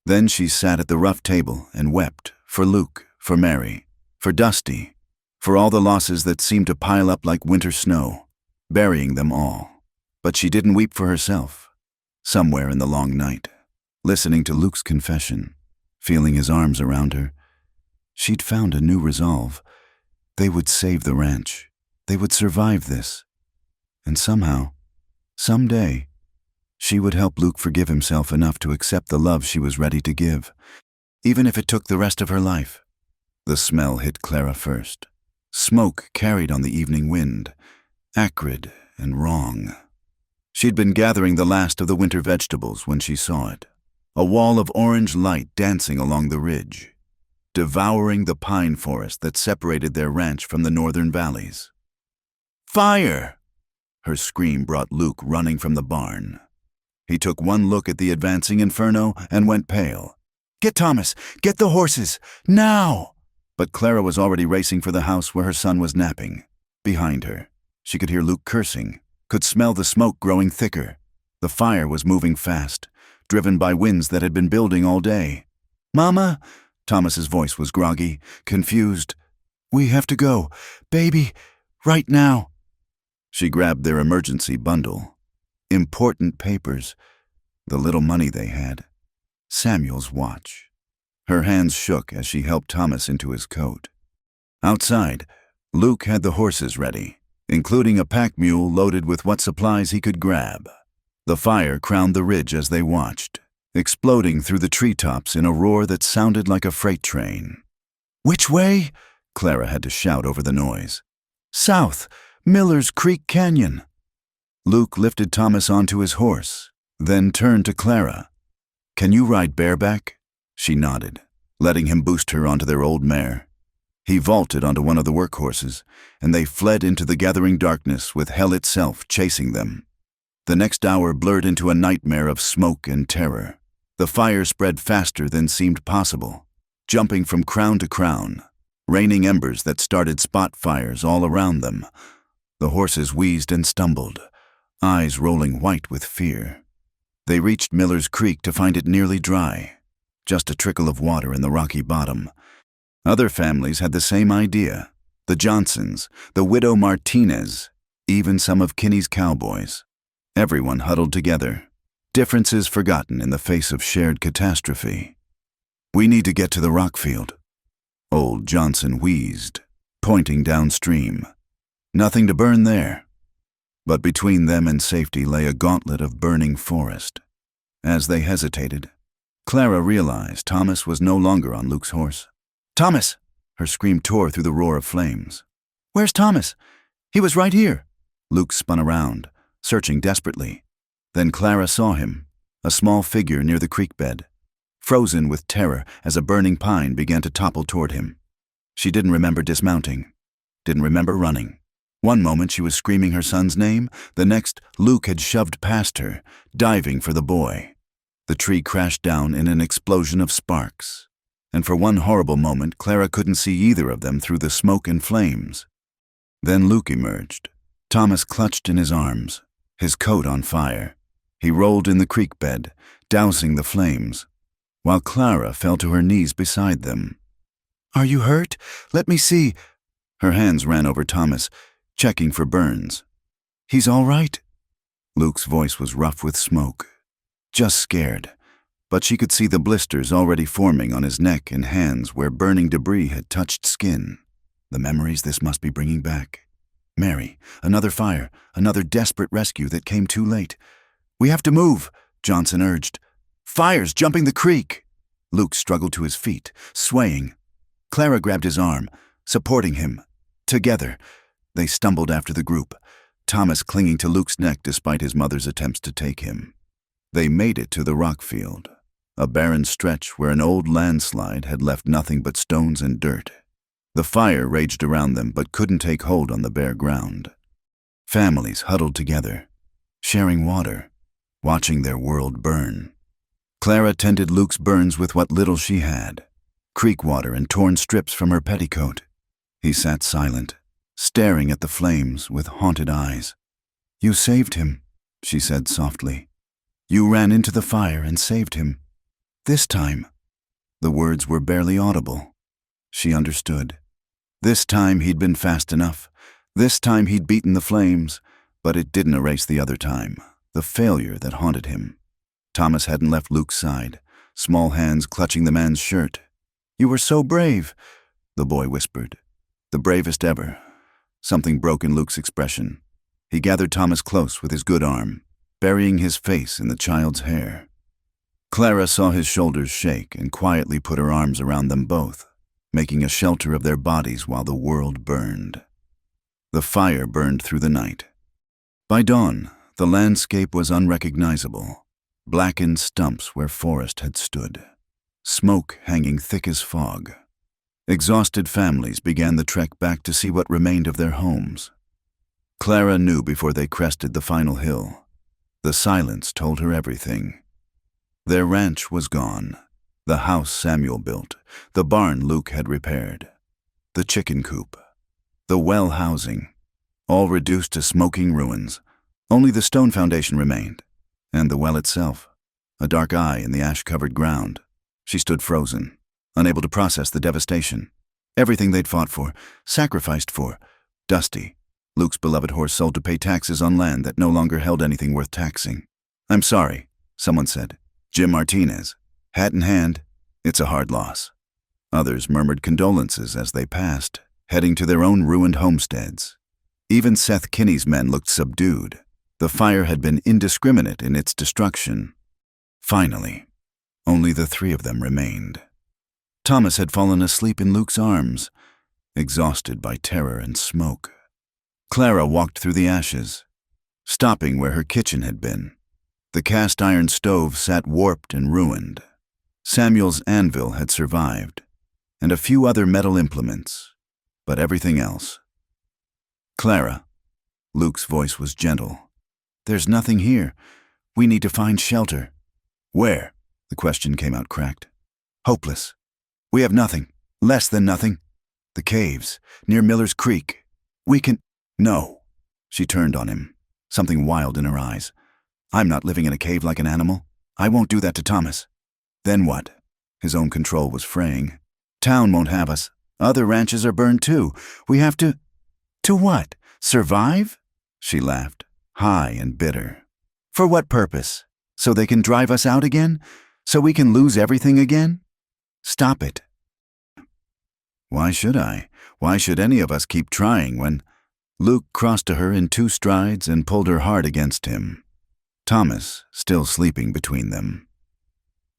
Then she sat at the rough table and wept for Luke, for Mary, for Dusty, for all the losses that seemed to pile up like winter snow, burying them all. But she didn't weep for herself. Somewhere in the long night, listening to Luke's confession, feeling his arms around her, she'd found a new resolve. They would save the ranch. They would survive this. And somehow, someday, she would help Luke forgive himself enough to accept the love she was ready to give, even if it took the rest of her life. The smell hit Clara first. Smoke carried on the evening wind, acrid and wrong. She'd been gathering the last of the winter vegetables when she saw it, a wall of orange light dancing along the ridge, devouring the pine forest that separated their ranch from the northern valleys. "Fire!" Her scream brought Luke running from the barn. He took one look at the advancing inferno and went pale. "Get Thomas! Get the horses! Now!" But Clara was already racing for the house where her son was napping. Behind her, she could hear Luke cursing, could smell the smoke growing thicker. The fire was moving fast, driven by winds that had been building all day. "Mama!" Thomas's voice was groggy, confused. "We have to go. Baby, right now." She grabbed their emergency bundle. Important papers, the little money they had, Samuel's watch. Her hands shook as she helped Thomas into his coat. Outside, Luke had the horses ready, including a pack mule loaded with what supplies he could grab. The fire crowned the ridge as they watched, exploding through the treetops in a roar that sounded like a freight train. "Which way?" Clara had to shout over the noise. "South, Miller's Creek Canyon." Luke lifted Thomas onto his horse, then turned to Clara. "Can you ride bareback?" She nodded, letting him boost her onto their old mare. He vaulted onto one of the workhorses, and they fled into the gathering darkness with hell itself chasing them. The next hour blurred into a nightmare of smoke and terror. The fire spread faster than seemed possible, jumping from crown to crown, raining embers that started spot fires all around them. The horses wheezed and stumbled, eyes rolling white with fear. They reached Miller's Creek to find it nearly dry, just a trickle of water in the rocky bottom. Other families had the same idea. The Johnsons, the widow Martinez, even some of Kinney's cowboys. Everyone huddled together, differences forgotten in the face of shared catastrophe. "We need to get to the rock field." Old Johnson wheezed, pointing downstream. Nothing to burn there. But between them and safety lay a gauntlet of burning forest. As they hesitated, Clara realized Thomas was no longer on Luke's horse. "Thomas!" Her scream tore through the roar of flames. "Where's Thomas? He was right here." Luke spun around, searching desperately. Then Clara saw him, a small figure near the creek bed, frozen with terror as a burning pine began to topple toward him. She didn't remember dismounting, didn't remember running. One moment she was screaming her son's name, the next Luke had shoved past her, diving for the boy. The tree crashed down in an explosion of sparks, and for one horrible moment Clara couldn't see either of them through the smoke and flames. Then Luke emerged, Thomas clutched in his arms, his coat on fire. He rolled in the creek bed, dousing the flames, while Clara fell to her knees beside them. "Are you hurt? Let me see." Her hands ran over Thomas, checking for burns. "He's all right?" Luke's voice was rough with smoke. Just scared, but she could see the blisters already forming on his neck and hands where burning debris had touched skin. The memories this must be bringing back. Mary, another fire, another desperate rescue that came too late. "We have to move," Johnson urged. "Fire's jumping the creek." Luke struggled to his feet, swaying. Clara grabbed his arm, supporting him. Together, they stumbled after the group, Thomas clinging to Luke's neck despite his mother's attempts to take him. They made it to the rock field, a barren stretch where an old landslide had left nothing but stones and dirt. The fire raged around them but couldn't take hold on the bare ground. Families huddled together, sharing water, watching their world burn. Clara tended Luke's burns with what little she had, creek water and torn strips from her petticoat. He sat silent, staring at the flames with haunted eyes. "You saved him," she said softly. "You ran into the fire and saved him. This time." The words were barely audible. She understood. This time he'd been fast enough. This time he'd beaten the flames, but it didn't erase the other time, the failure that haunted him. Thomas hadn't left Luke's side, small hands clutching the man's shirt. "You were so brave," the boy whispered. "The bravest ever." Something broke in Luke's expression. He gathered Thomas close with his good arm, burying his face in the child's hair. Clara saw his shoulders shake and quietly put her arms around them both, making a shelter of their bodies while the world burned. The fire burned through the night. By dawn, the landscape was unrecognizable, blackened stumps where forest had stood, smoke hanging thick as fog. Exhausted families began the trek back to see what remained of their homes. Clara knew before they crested the final hill. The silence told her everything. Their ranch was gone, the house Samuel built, the barn Luke had repaired, the chicken coop, the well housing, all reduced to smoking ruins. Only the stone foundation remained, and the well itself, a dark eye in the ash-covered ground. She stood frozen, unable to process the devastation. Everything they'd fought for, sacrificed for, Dusty, Luke's beloved horse, sold to pay taxes on land that no longer held anything worth taxing. "I'm sorry," someone said. Jim Martinez. Hat in hand, "It's a hard loss." Others murmured condolences as they passed, heading to their own ruined homesteads. Even Seth Kinney's men looked subdued. The fire had been indiscriminate in its destruction. Finally, only the three of them remained. Thomas had fallen asleep in Luke's arms, exhausted by terror and smoke. Clara walked through the ashes, stopping where her kitchen had been. The cast-iron stove sat warped and ruined. Samuel's anvil had survived, and a few other metal implements, but everything else. "Clara," Luke's voice was gentle. "There's nothing here. We need to find shelter." "Where?" The question came out cracked. "Hopeless. We have nothing. Less than nothing. The caves, near Miller's Creek. We can—" "No." She turned on him, something wild in her eyes. "I'm not living in a cave like an animal. I won't do that to Thomas." "Then what?" His own control was fraying. "Town won't have us. Other ranches are burned too. We have to—" "To what? Survive?" She laughed, high and bitter. "For what purpose? So they can drive us out again? So we can lose everything again? Stop it." "Why should I? Why should any of us keep trying when—" Luke crossed to her in 2 strides and pulled her hard against him. Thomas still sleeping between them.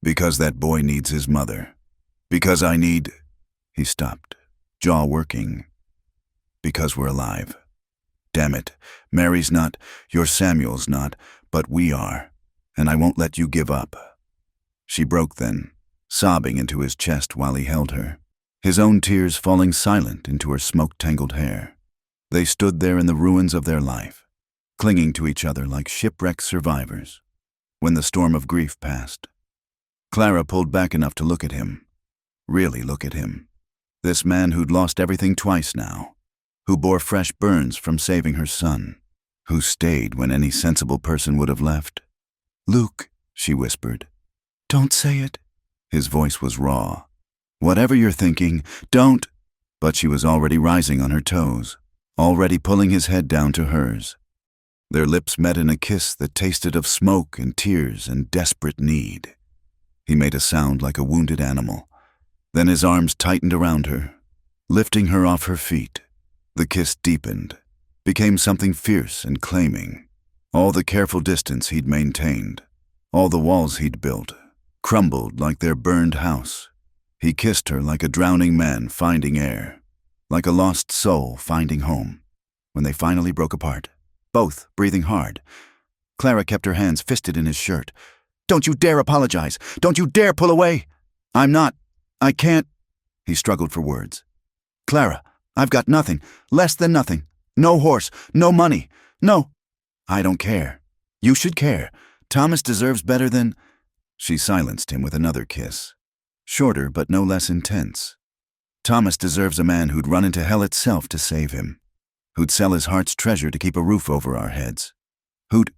"Because that boy needs his mother. Because I need—" He stopped, jaw working. "Because we're alive. Damn it, Mary's not, your Samuel's not, but we are, and I won't let you give up." She broke then, sobbing into his chest while he held her, his own tears falling silent into her smoke-tangled hair. They stood there in the ruins of their life, clinging to each other like shipwrecked survivors. When the storm of grief passed, Clara pulled back enough to look at him. Really look at him. This man who'd lost everything twice now, who bore fresh burns from saving her son, who stayed when any sensible person would have left. "Luke," she whispered. "Don't say it." His voice was raw. "Whatever you're thinking, don't." But she was already rising on her toes, already pulling his head down to hers. Their lips met in a kiss that tasted of smoke and tears and desperate need. He made a sound like a wounded animal. Then his arms tightened around her, lifting her off her feet. The kiss deepened, became something fierce and claiming. All the careful distance he'd maintained, all the walls he'd built, crumbled like their burned house. He kissed her like a drowning man finding air, like a lost soul finding home. When they finally broke apart, both breathing hard, Clara kept her hands fisted in his shirt. "Don't you dare apologize! Don't you dare pull away! I can't." He struggled for words. "Clara, I've got nothing, less than nothing. No horse, no money, no." "I don't care. You should care. Thomas deserves better than—" She silenced him with another kiss. Shorter but no less intense. "Thomas deserves a man who'd run into hell itself to save him, who'd sell his heart's treasure to keep a roof over our heads, who'd—"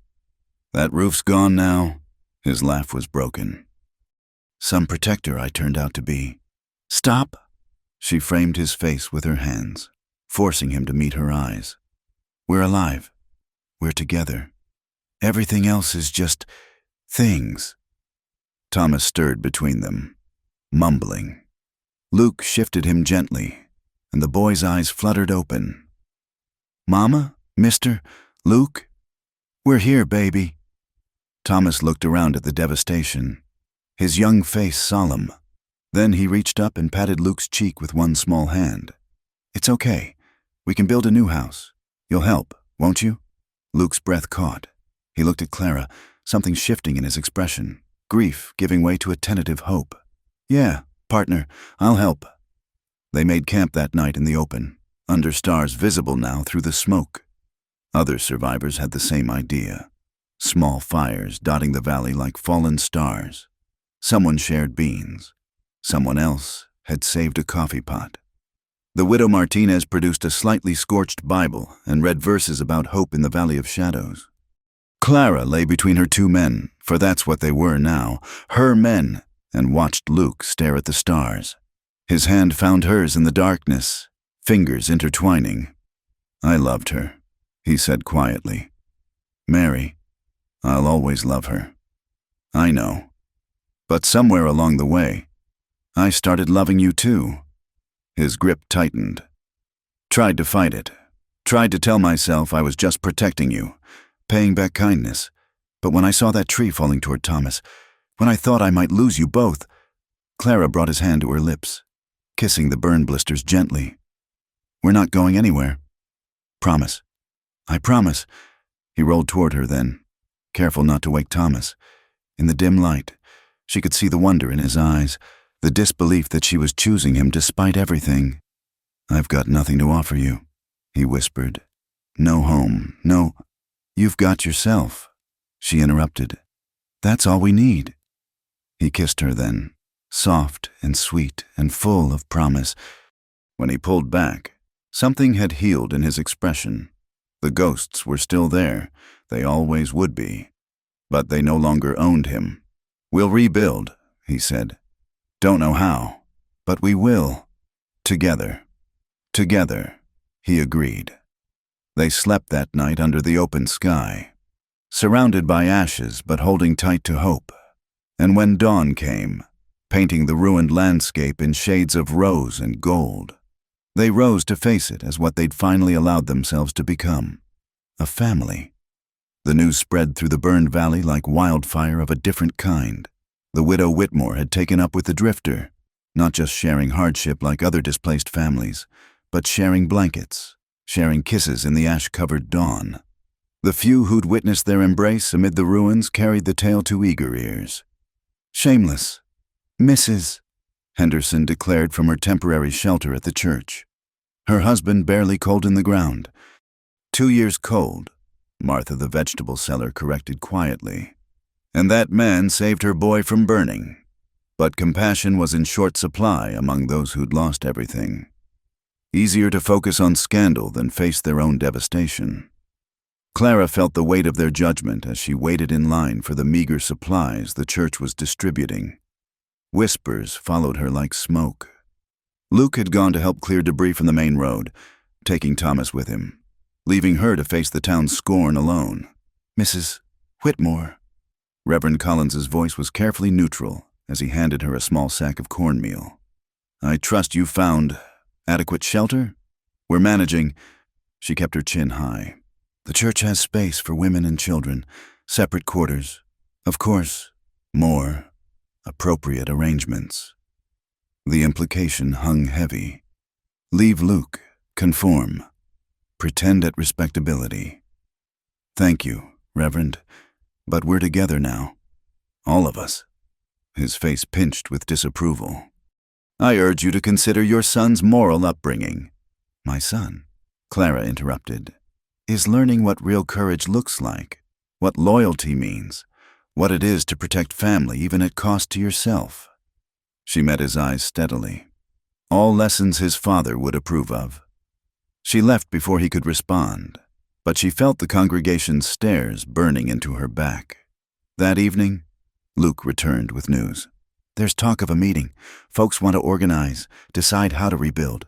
"That roof's gone now." His laugh was broken. "Some protector I turned out to be." "Stop." She framed his face with her hands, forcing him to meet her eyes. "We're alive. We're together. Everything else is just things." Thomas stirred between them, mumbling. Luke shifted him gently, and the boy's eyes fluttered open. "Mama? Mr. Luke? We're here, baby." Thomas looked around at the devastation, his young face solemn. Then he reached up and patted Luke's cheek with one small hand. "It's okay. We can build a new house. You'll help, won't you?" Luke's breath caught. He looked at Clara, something shifting in his expression, grief giving way to a tentative hope. "Yeah, partner, I'll help." They made camp that night in the open, under stars visible now through the smoke. Other survivors had the same idea. Small fires dotting the valley like fallen stars. Someone shared beans. Someone else had saved a coffee pot. The widow Martinez produced a slightly scorched Bible and read verses about hope in the Valley of Shadows. Clara lay between her two men, for that's what they were now, her men, and watched Luke stare at the stars. His hand found hers in the darkness, fingers intertwining. "I loved her," he said quietly. "Mary, I'll always love her. I know. But somewhere along the way, I started loving you too." His grip tightened. "Tried to fight it. Tried to tell myself I was just protecting you, paying back kindness. But when I saw that tree falling toward Thomas, when I thought I might lose you both—" Clara brought his hand to her lips, kissing the burn blisters gently. "We're not going anywhere. Promise." "I promise." He rolled toward her then, careful not to wake Thomas. In the dim light, she could see the wonder in his eyes, the disbelief that she was choosing him despite everything. "I've got nothing to offer you," he whispered. "No home, no—" "You've got yourself," she interrupted. "That's all we need." He kissed her then, soft and sweet and full of promise. When he pulled back, something had healed in his expression. The ghosts were still there, they always would be. But they no longer owned him. "We'll rebuild," he said. "Don't know how, but we will. Together." "Together," he agreed. They slept that night under the open sky, surrounded by ashes but holding tight to hope. And when dawn came, painting the ruined landscape in shades of rose and gold, they rose to face it as what they'd finally allowed themselves to become: a family. The news spread through the burned valley like wildfire of a different kind. The widow Whitmore had taken up with the drifter, not just sharing hardship like other displaced families, but sharing blankets, sharing kisses in the ash-covered dawn. The few who'd witnessed their embrace amid the ruins carried the tale to eager ears. "Shameless. Mrs." Henderson declared from her temporary shelter at the church. Her husband barely cold in the ground. 2 years cold, Martha the vegetable seller corrected quietly. And that man saved her boy from burning. But compassion was in short supply among those who'd lost everything. Easier to focus on scandal than face their own devastation. Clara felt the weight of their judgment as she waited in line for the meager supplies the church was distributing. Whispers followed her like smoke. Luke had gone to help clear debris from the main road, taking Thomas with him, leaving her to face the town's scorn alone. "Mrs. Whitmore." Reverend Collins's voice was carefully neutral as he handed her a small sack of cornmeal. "I trust you found adequate shelter? We're managing." She kept her chin high. "The church has space for women and children, separate quarters. Of course, more appropriate arrangements." The implication hung heavy. Leave Luke, conform, pretend at respectability. "Thank you, Reverend, but we're together now. All of us." His face pinched with disapproval. "I urge you to consider your son's moral upbringing." "My son," Clara interrupted, "is learning what real courage looks like, what loyalty means, what it is to protect family even at cost to yourself." She met his eyes steadily. All lessons his father would approve of. She left before he could respond, but she felt the congregation's stares burning into her back. That evening, Luke returned with news. "There's talk of a meeting. Folks want to organize, decide how to rebuild."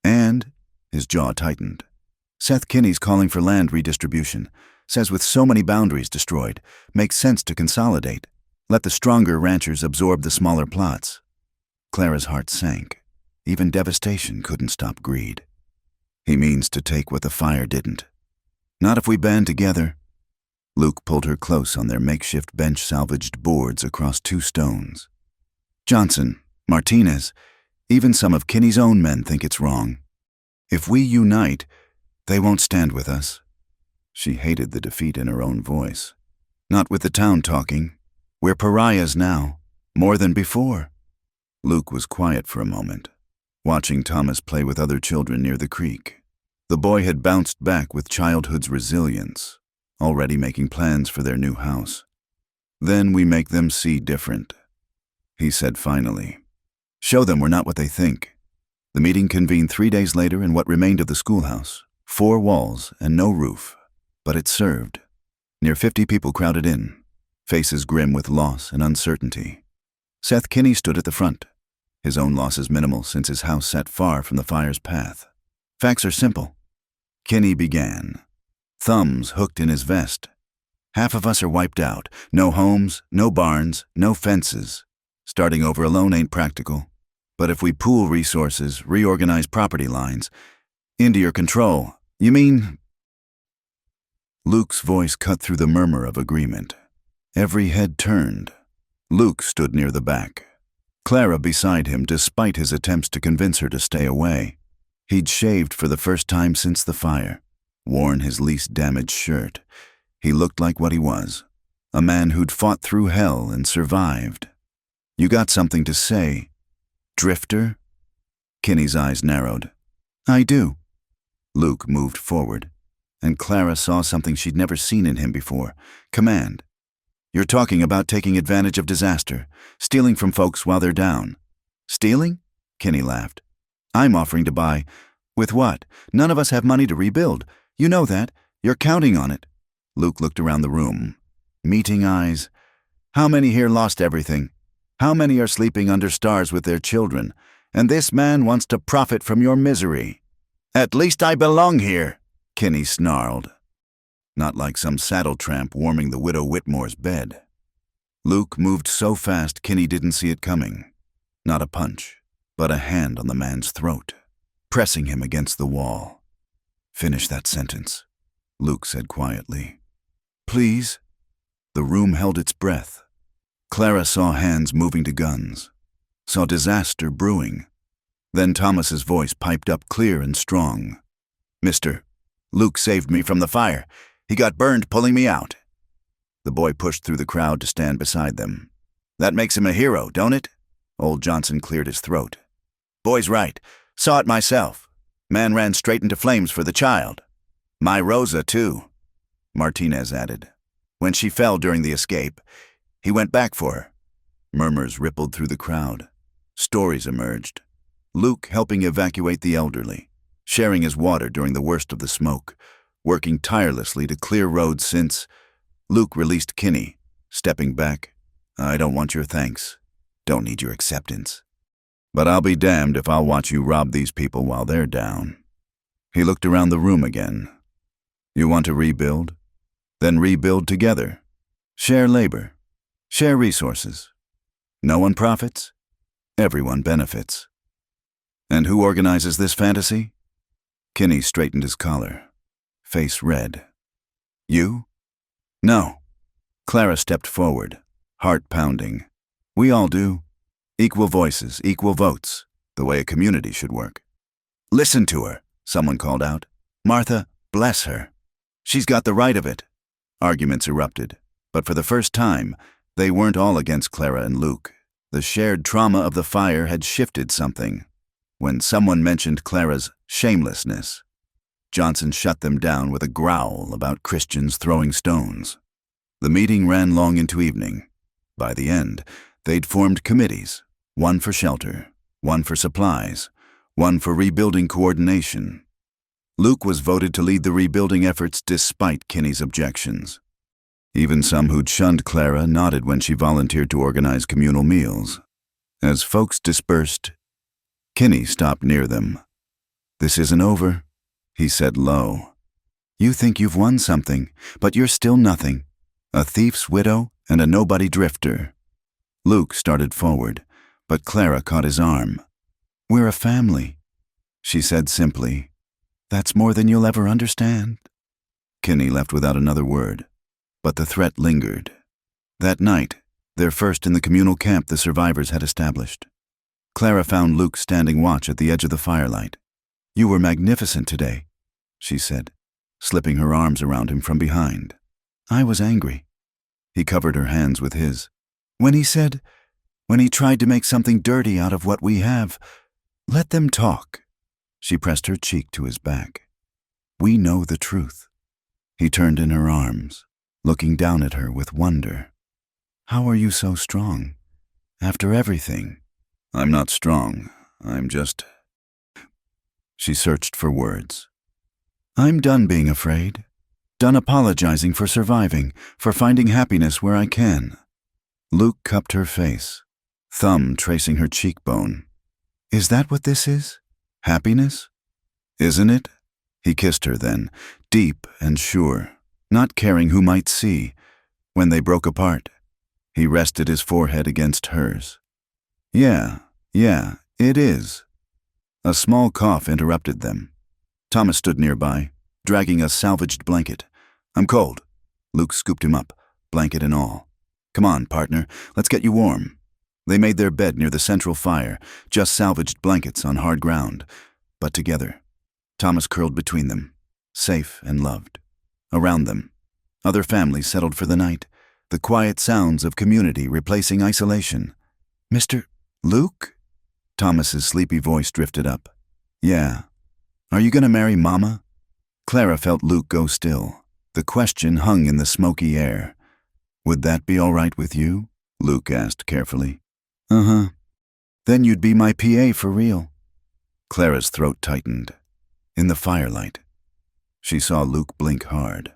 And, his jaw tightened, "Seth Kinney's calling for land redistribution. Says with so many boundaries destroyed, makes sense to consolidate. Let the stronger ranchers absorb the smaller plots." Clara's heart sank. Even devastation couldn't stop greed. "He means to take what the fire didn't. Not if we band together." Luke pulled her close on their makeshift bench salvaged boards across 2 stones. "Johnson, Martinez, even some of Kinney's own men think it's wrong. If we unite, they won't stand with us." She hated the defeat in her own voice. "Not with the town talking. We're pariahs now, more than before." Luke was quiet for a moment, watching Thomas play with other children near the creek. The boy had bounced back with childhood's resilience, already making plans for their new house. "Then we make them see different," he said finally. "Show them we're not what they think." The meeting convened 3 days later in what remained of the schoolhouse, 4 walls and no roof, but it served. Near 50 people crowded in, faces grim with loss and uncertainty. Seth Kinney stood at the front, his own losses minimal since his house sat far from the fire's path. "Facts are simple," Kinney began, thumbs hooked in his vest. "Half of us are wiped out. No homes, no barns, no fences. Starting over alone ain't practical. But if we pool resources, reorganize property lines, into your control, you mean?" Luke's voice cut through the murmur of agreement. Every head turned. Luke stood near the back, Clara beside him despite his attempts to convince her to stay away. He'd shaved for the first time since the fire, worn his least damaged shirt. He looked like what he was, a man who'd fought through hell and survived. "You got something to say, drifter?" Kinney's eyes narrowed. "I do." Luke moved forward, and Clara saw something she'd never seen in him before, command. "You're talking about taking advantage of disaster, stealing from folks while they're down." "Stealing?" Kinney laughed. "I'm offering to buy. With what? None of us have money to rebuild. You know that. You're counting on it." Luke looked around the room, meeting eyes. "How many here lost everything? How many are sleeping under stars with their children? And this man wants to profit from your misery." "At least I belong here," Kinney snarled. Not like some saddle tramp warming the widow Whitmore's bed. Luke moved so fast Kinney didn't see it coming. Not a punch, but a hand on the man's throat, pressing him against the wall. "Finish that sentence," Luke said quietly. "Please?" The room held its breath. Clara saw hands moving to guns, saw disaster brewing. Then Thomas's voice piped up clear and strong. "Mister, Luke saved me from the fire. He got burned pulling me out." The boy pushed through the crowd to stand beside them. "That makes him a hero, don't it?" Old Johnson cleared his throat. "Boy's right. Saw it myself. Man ran straight into flames for the child. My Rosa, too," Martinez added. "When she fell during the escape, he went back for her. Murmurs rippled through the crowd. Stories emerged. Luke helping evacuate the elderly, sharing his water during the worst of the smoke, working tirelessly to clear roads since. Luke released Kinney, stepping back. I don't want your thanks. Don't need your acceptance. But I'll be damned if I'll watch you rob these people while they're down. He looked around the room again. You want to rebuild? Then rebuild together. Share labor. Share resources. No one profits? Everyone benefits. And who organizes this fantasy? Kinney straightened his collar, face red. You? No. Clara stepped forward, heart pounding. We all do. Equal voices, equal votes, the way a community should work. Listen to her, someone called out. Martha, bless her. She's got the right of it. Arguments erupted, but for the first time, they weren't all against Clara and Luke. The shared trauma of the fire had shifted something. When someone mentioned Clara's shamelessness, Johnson shut them down with a growl about Christians throwing stones. The meeting ran long into evening. By the end, they'd formed committees, one for shelter, one for supplies, one for rebuilding coordination. Luke was voted to lead the rebuilding efforts despite Kinney's objections. Even some who'd shunned Clara nodded when she volunteered to organize communal meals. As folks dispersed, Kinney stopped near them. This isn't over, he said low. You think you've won something, but you're still nothing. A thief's widow and a nobody drifter. Luke started forward, but Clara caught his arm. We're a family, she said simply. That's more than you'll ever understand. Kinney left without another word, but the threat lingered. That night, their first in the communal camp the survivors had established. Clara found Luke standing watch at the edge of the firelight. You were magnificent today, she said, slipping her arms around him from behind. I was angry. He covered her hands with his. When he tried to make something dirty out of what we have, let them talk. She pressed her cheek to his back. We know the truth. He turned in her arms, looking down at her with wonder. How are you so strong? After everything. I'm not strong. I'm just... She searched for words. I'm done being afraid. Done apologizing for surviving, for finding happiness where I can. Luke cupped her face, thumb tracing her cheekbone. Is that what this is? Happiness? Isn't it? He kissed her then, deep and sure, not caring who might see. When they broke apart, he rested his forehead against hers. Yeah, it is. A small cough interrupted them. Thomas stood nearby, dragging a salvaged blanket. I'm cold. Luke scooped him up, blanket and all. Come on, partner, let's get you warm. They made their bed near the central fire, just salvaged blankets on hard ground, but together. Thomas curled between them, safe and loved. Around them, other families settled for the night, the quiet sounds of community replacing isolation. Mr. Luke? Thomas's sleepy voice drifted up. Yeah. Are you gonna marry Mama? Clara felt Luke go still. The question hung in the smoky air. Would that be all right with you? Luke asked carefully. Uh-huh. Then you'd be my PA for real. Clara's throat tightened. In the firelight, she saw Luke blink hard.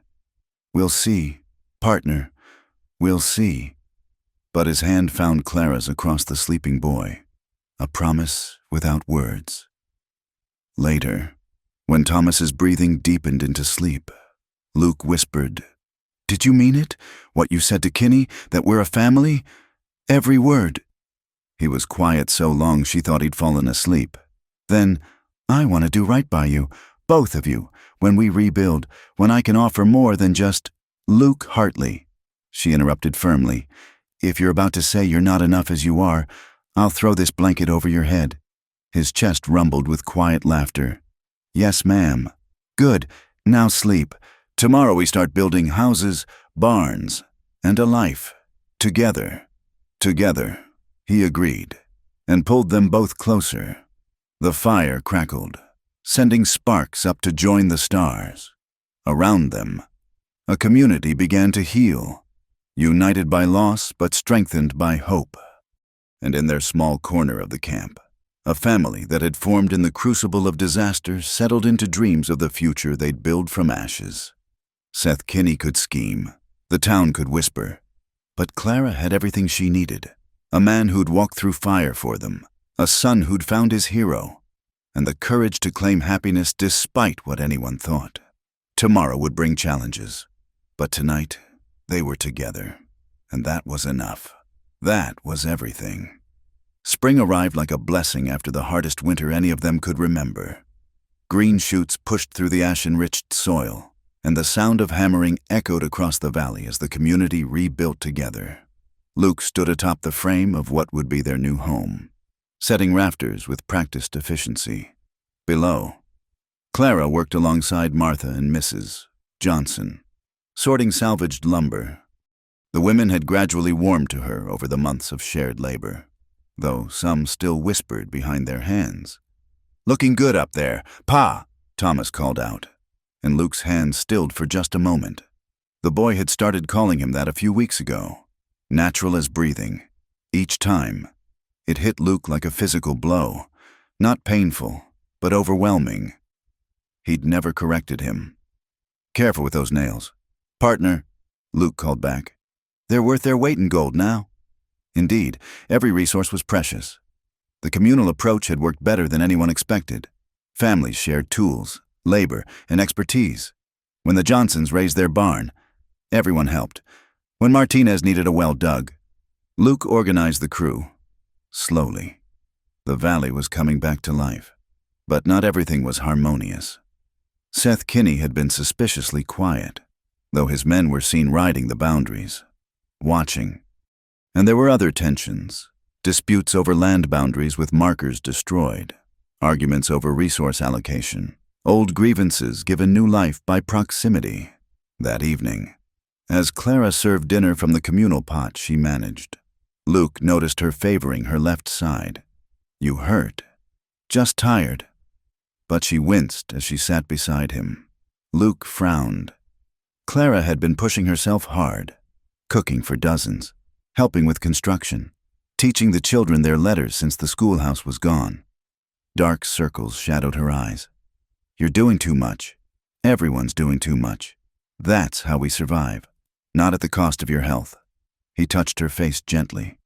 We'll see, partner, we'll see. But his hand found Clara's across the sleeping boy, a promise without words. Later, when Thomas's breathing deepened into sleep, Luke whispered, Did you mean it? What you said to Kinney, that we're a family? Every word. He was quiet so long she thought he'd fallen asleep. Then, I want to do right by you, both of you, when we rebuild, when I can offer more than just Luke Hartley. She interrupted firmly. If you're about to say you're not enough as you are, I'll throw this blanket over your head. His chest rumbled with quiet laughter. Yes, ma'am. Good. Now sleep. Tomorrow we start building houses, barns, and a life. Together. Together. He agreed, and pulled them both closer. The fire crackled, sending sparks up to join the stars. Around them, a community began to heal, united by loss but strengthened by hope. and in their small corner of the camp, a family that had formed in the crucible of disaster settled into dreams of the future they'd build from ashes. Seth Kinney could scheme, the town could whisper, but Clara had everything she needed. A man who'd walked through fire for them, a son who'd found his hero, and the courage to claim happiness despite what anyone thought. Tomorrow would bring challenges, but tonight they were together, and that was enough. That was everything. Spring arrived like a blessing after the hardest winter any of them could remember. Green shoots pushed through the ashen-enriched soil, and the sound of hammering echoed across the valley as the community rebuilt together. Luke stood atop the frame of what would be their new home, setting rafters with practiced efficiency. Below, Clara worked alongside Martha and Mrs. Johnson, sorting salvaged lumber. The women had gradually warmed to her over the months of shared labor, though some still whispered behind their hands. "Looking good up there, Pa," Thomas called out, and Luke's hands stilled for just a moment. The boy had started calling him that a few weeks ago, natural as breathing. Each time, it hit Luke like a physical blow, not painful, but overwhelming. He'd never corrected him. "Careful with those nails." "Partner," Luke called back. "They're worth their weight in gold now." Indeed, every resource was precious. The communal approach had worked better than anyone expected. Families shared tools, labor, and expertise. When the Johnsons raised their barn, everyone helped. When Martinez needed a well dug, Luke organized the crew. Slowly, the valley was coming back to life, but not everything was harmonious. Seth Kinney had been suspiciously quiet, though his men were seen riding the boundaries, watching. And there were other tensions, disputes over land boundaries with markers destroyed, arguments over resource allocation, old grievances given new life by proximity. That evening, as Clara served dinner from the communal pot she managed, Luke noticed her favoring her left side. "You hurt?" "Just tired." But she winced as she sat beside him. Luke frowned. Clara had been pushing herself hard, cooking for dozens, helping with construction, teaching the children their letters since the schoolhouse was gone. Dark circles shadowed her eyes. "You're doing too much. Everyone's doing too much. That's how we survive, not at the cost of your health." He touched her face gently.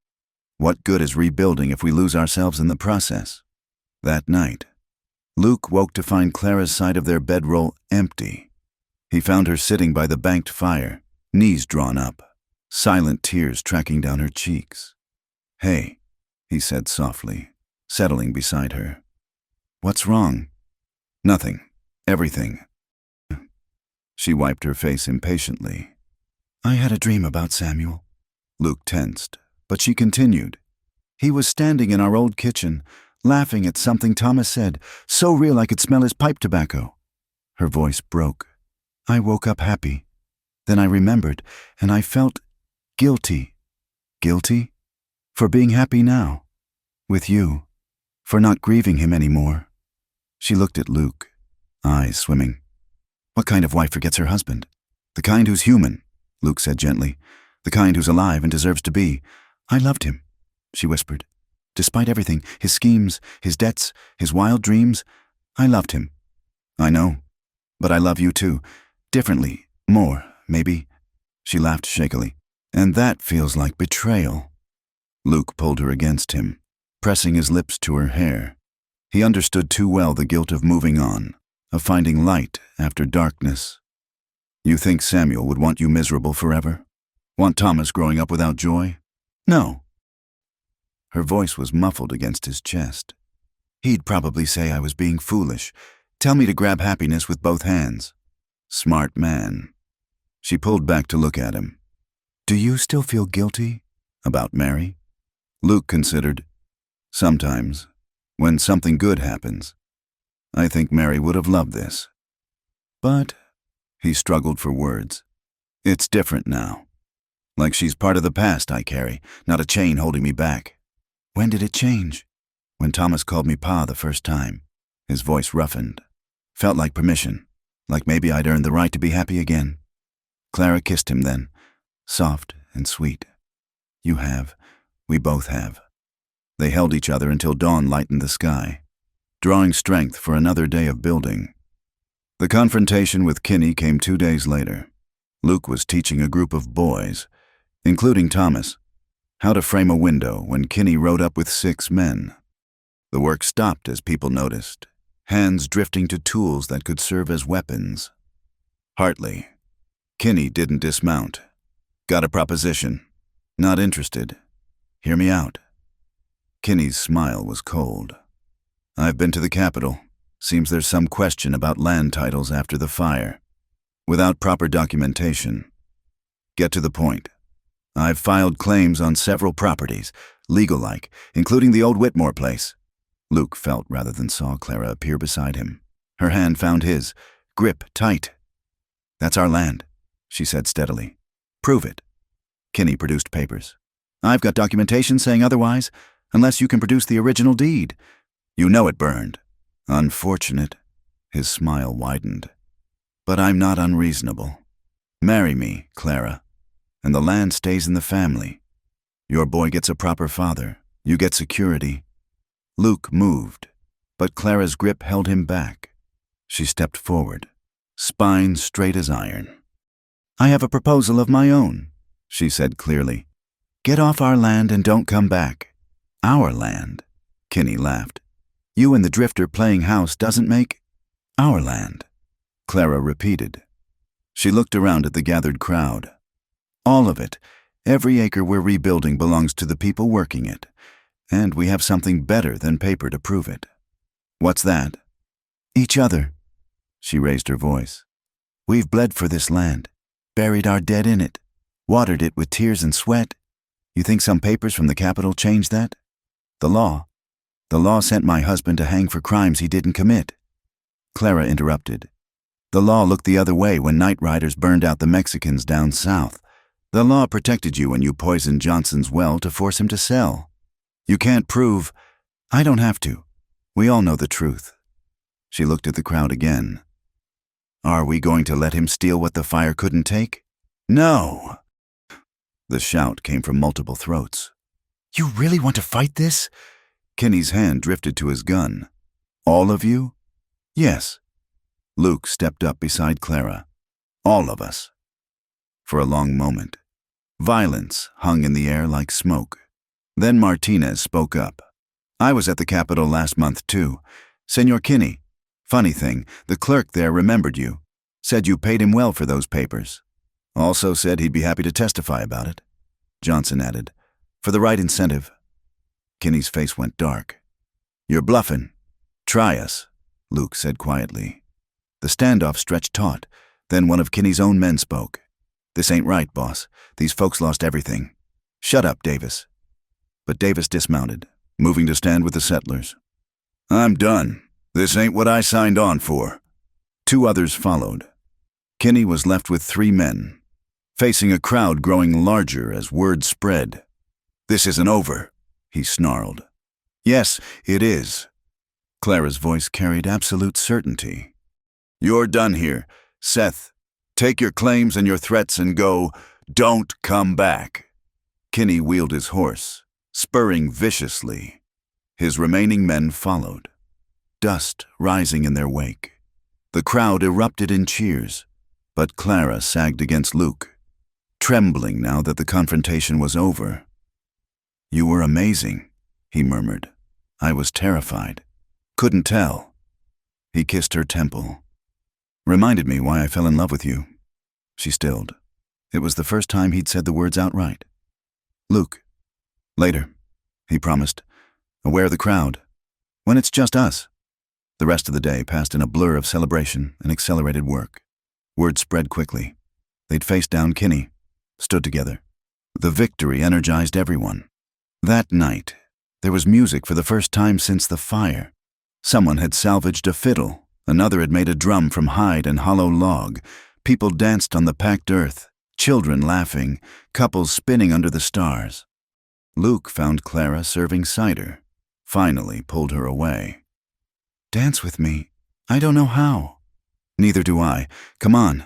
"What good is rebuilding if we lose ourselves in the process?" That night, Luke woke to find Clara's side of their bedroll empty. He found her sitting by the banked fire, knees drawn up, silent tears tracking down her cheeks. "Hey," he said softly, settling beside her. "What's wrong?" "Nothing. Everything." She wiped her face impatiently. "I had a dream about Samuel." Luke tensed, but she continued. "He was standing in our old kitchen, laughing at something Thomas said, so real I could smell his pipe tobacco." Her voice broke. "I woke up happy. Then I remembered, and I felt guilty." "Guilty? For being happy now? With you? For not grieving him anymore?" She looked at Luke, eyes swimming. "What kind of wife forgets her husband?" "The kind who's human," Luke said gently. "The kind who's alive and deserves to be." "I loved him," she whispered. "Despite everything, his schemes, his debts, his wild dreams, I loved him." "I know. But I love you too. Differently. More, maybe." She laughed shakily. "And that feels like betrayal." Luke pulled her against him, pressing his lips to her hair. He understood too well the guilt of moving on, of finding light after darkness. "You think Samuel would want you miserable forever? Want Thomas growing up without joy?" "No." Her voice was muffled against his chest. "He'd probably say I was being foolish, tell me to grab happiness with both hands." "Smart man." She pulled back to look at him. "Do you still feel guilty about Mary?" Luke considered. "Sometimes, when something good happens. I think Mary would have loved this. But," he struggled for words, "it's different now. Like she's part of the past I carry, not a chain holding me back." "When did it change?" "When Thomas called me Pa the first time." His voice roughened. Felt like permission, like maybe I'd earned the right to be happy again. Clara kissed him then, soft and sweet. "You have. We both have." They held each other until dawn lightened the sky, drawing strength for another day of building. The confrontation with Kinney came 2 days later. Luke was teaching a group of boys, including Thomas, how to frame a window when Kinney rode up with 6 men. The work stopped as people noticed, hands drifting to tools that could serve as weapons. Hartley. Kinney didn't dismount. Got a proposition. Not interested. Hear me out. Kinney's smile was cold. I've been to the Capitol. Seems there's some question about land titles after the fire. Without proper documentation. Get to the point. I've filed claims on several properties, legal-like, including the old Whitmore place. Luke felt rather than saw Clara appear beside him. Her hand found his, grip tight. That's our land, she said steadily. Prove it. Kinney produced papers. I've got documentation saying otherwise, unless you can produce the original deed. You know it burned. Unfortunate. His smile widened. But I'm not unreasonable. Marry me, Clara, and the land stays in the family. Your boy gets a proper father. You get security. Luke moved, but Clara's grip held him back. She stepped forward, spine straight as iron. I have a proposal of my own, she said clearly. Get off our land and don't come back. Our land? Kinney laughed. You and the drifter playing house doesn't make our land, Clara repeated. She looked around at the gathered crowd. All of it, every acre we're rebuilding belongs to the people working it, and we have something better than paper to prove it. What's that? Each other. She raised her voice. We've bled for this land, buried our dead in it, watered it with tears and sweat. You think some papers from the Capitol changed that? The law sent my husband to hang for crimes he didn't commit. Clara interrupted. The law looked the other way when night riders burned out the Mexicans down south. The law protected you when you poisoned Johnson's well to force him to sell. You can't prove. I don't have to. We all know the truth. She looked at the crowd again. Are we going to let him steal what the fire couldn't take? No. The shout came from multiple throats. You really want to fight this? Kinney's hand drifted to his gun. All of you? Yes. Luke stepped up beside Clara. All of us. For a long moment, violence hung in the air like smoke. Then Martinez spoke up. I was at the Capitol last month, too. Senor Kinney. Funny thing, the clerk there remembered you. Said you paid him well for those papers. Also said he'd be happy to testify about it. Johnson added, for the right incentive. Kinney's face went dark. You're bluffing. Try us, Luke said quietly. The standoff stretched taut. Then one of Kinney's own men spoke. This ain't right, boss. These folks lost everything. Shut up, Davis. But Davis dismounted, moving to stand with the settlers. I'm done. This ain't what I signed on for. 2 others followed. Kinney was left with 3 men, facing a crowd growing larger as word spread. This isn't over, he snarled. Yes, it is. Clara's voice carried absolute certainty. You're done here. Seth, take your claims and your threats and go. Don't come back. Kinney wheeled his horse, spurring viciously. His remaining men followed, dust rising in their wake. The crowd erupted in cheers, but Clara sagged against Luke, trembling now that the confrontation was over. You were amazing, he murmured. I was terrified. Couldn't tell. He kissed her temple. Reminded me why I fell in love with you. She stilled. It was the first time he'd said the words outright. Luke. Later, he promised, aware of the crowd. When it's just us. The rest of the day passed in a blur of celebration and accelerated work. Word spread quickly. They'd faced down Kinney, stood together. The victory energized everyone. That night, there was music for the first time since the fire. Someone had salvaged a fiddle. Another had made a drum from hide and hollow log. People danced on the packed earth, children laughing, couples spinning under the stars. Luke found Clara serving cider, finally pulled her away. Dance with me. I don't know how. Neither do I. Come on.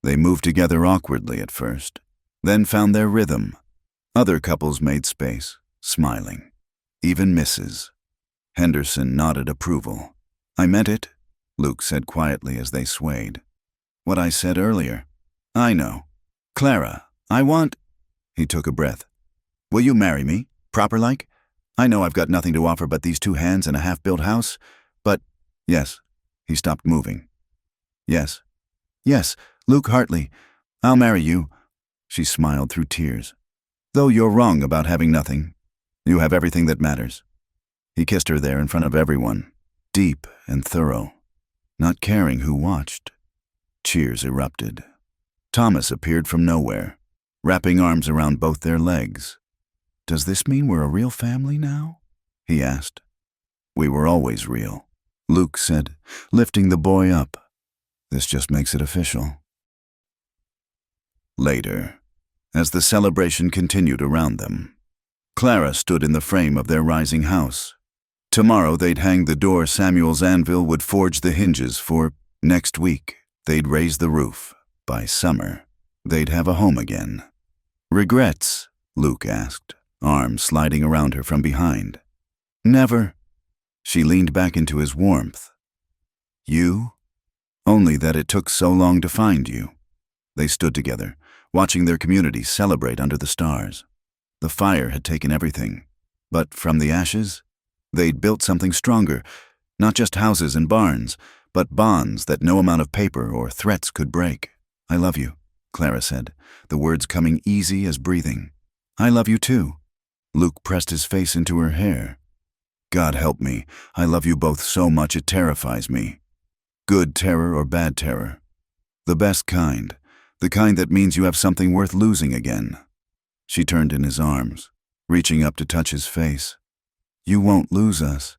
They moved together awkwardly at first, then found their rhythm. Other couples made space, smiling. even Mrs. Henderson nodded approval. I meant it, Luke said quietly as they swayed. What I said earlier. I know. Clara, I want… He took a breath. Will you marry me, proper-like? I know I've got nothing to offer but these 2 hands and a half-built house, but… Yes. He stopped moving. Yes. Yes, Luke Hartley. I'll marry you. She smiled through tears. Though you're wrong about having nothing. You have everything that matters. He kissed her there in front of everyone, deep and thorough, not caring who watched. Cheers erupted. Thomas appeared from nowhere, wrapping arms around both their legs. Does this mean we're a real family now? He asked. We were always real, Luke said, lifting the boy up. This just makes it official. Later, as the celebration continued around them, Clara stood in the frame of their rising house. Tomorrow they'd hang the door Samuel's anvil would forge the hinges for. Next week, they'd raise the roof. By summer, they'd have a home again. Regrets? Luke asked, arms sliding around her from behind. Never. She leaned back into his warmth. You? Only that it took so long to find you. They stood together, watching their community celebrate under the stars. The fire had taken everything, but from the ashes, they'd built something stronger, not just houses and barns, but bonds that no amount of paper or threats could break. I love you, Clara said, the words coming easy as breathing. I love you too. Luke pressed his face into her hair. God help me, I love you both so much it terrifies me. Good terror or bad terror. The best kind, the kind that means you have something worth losing again. She turned in his arms, reaching up to touch his face. You won't lose us.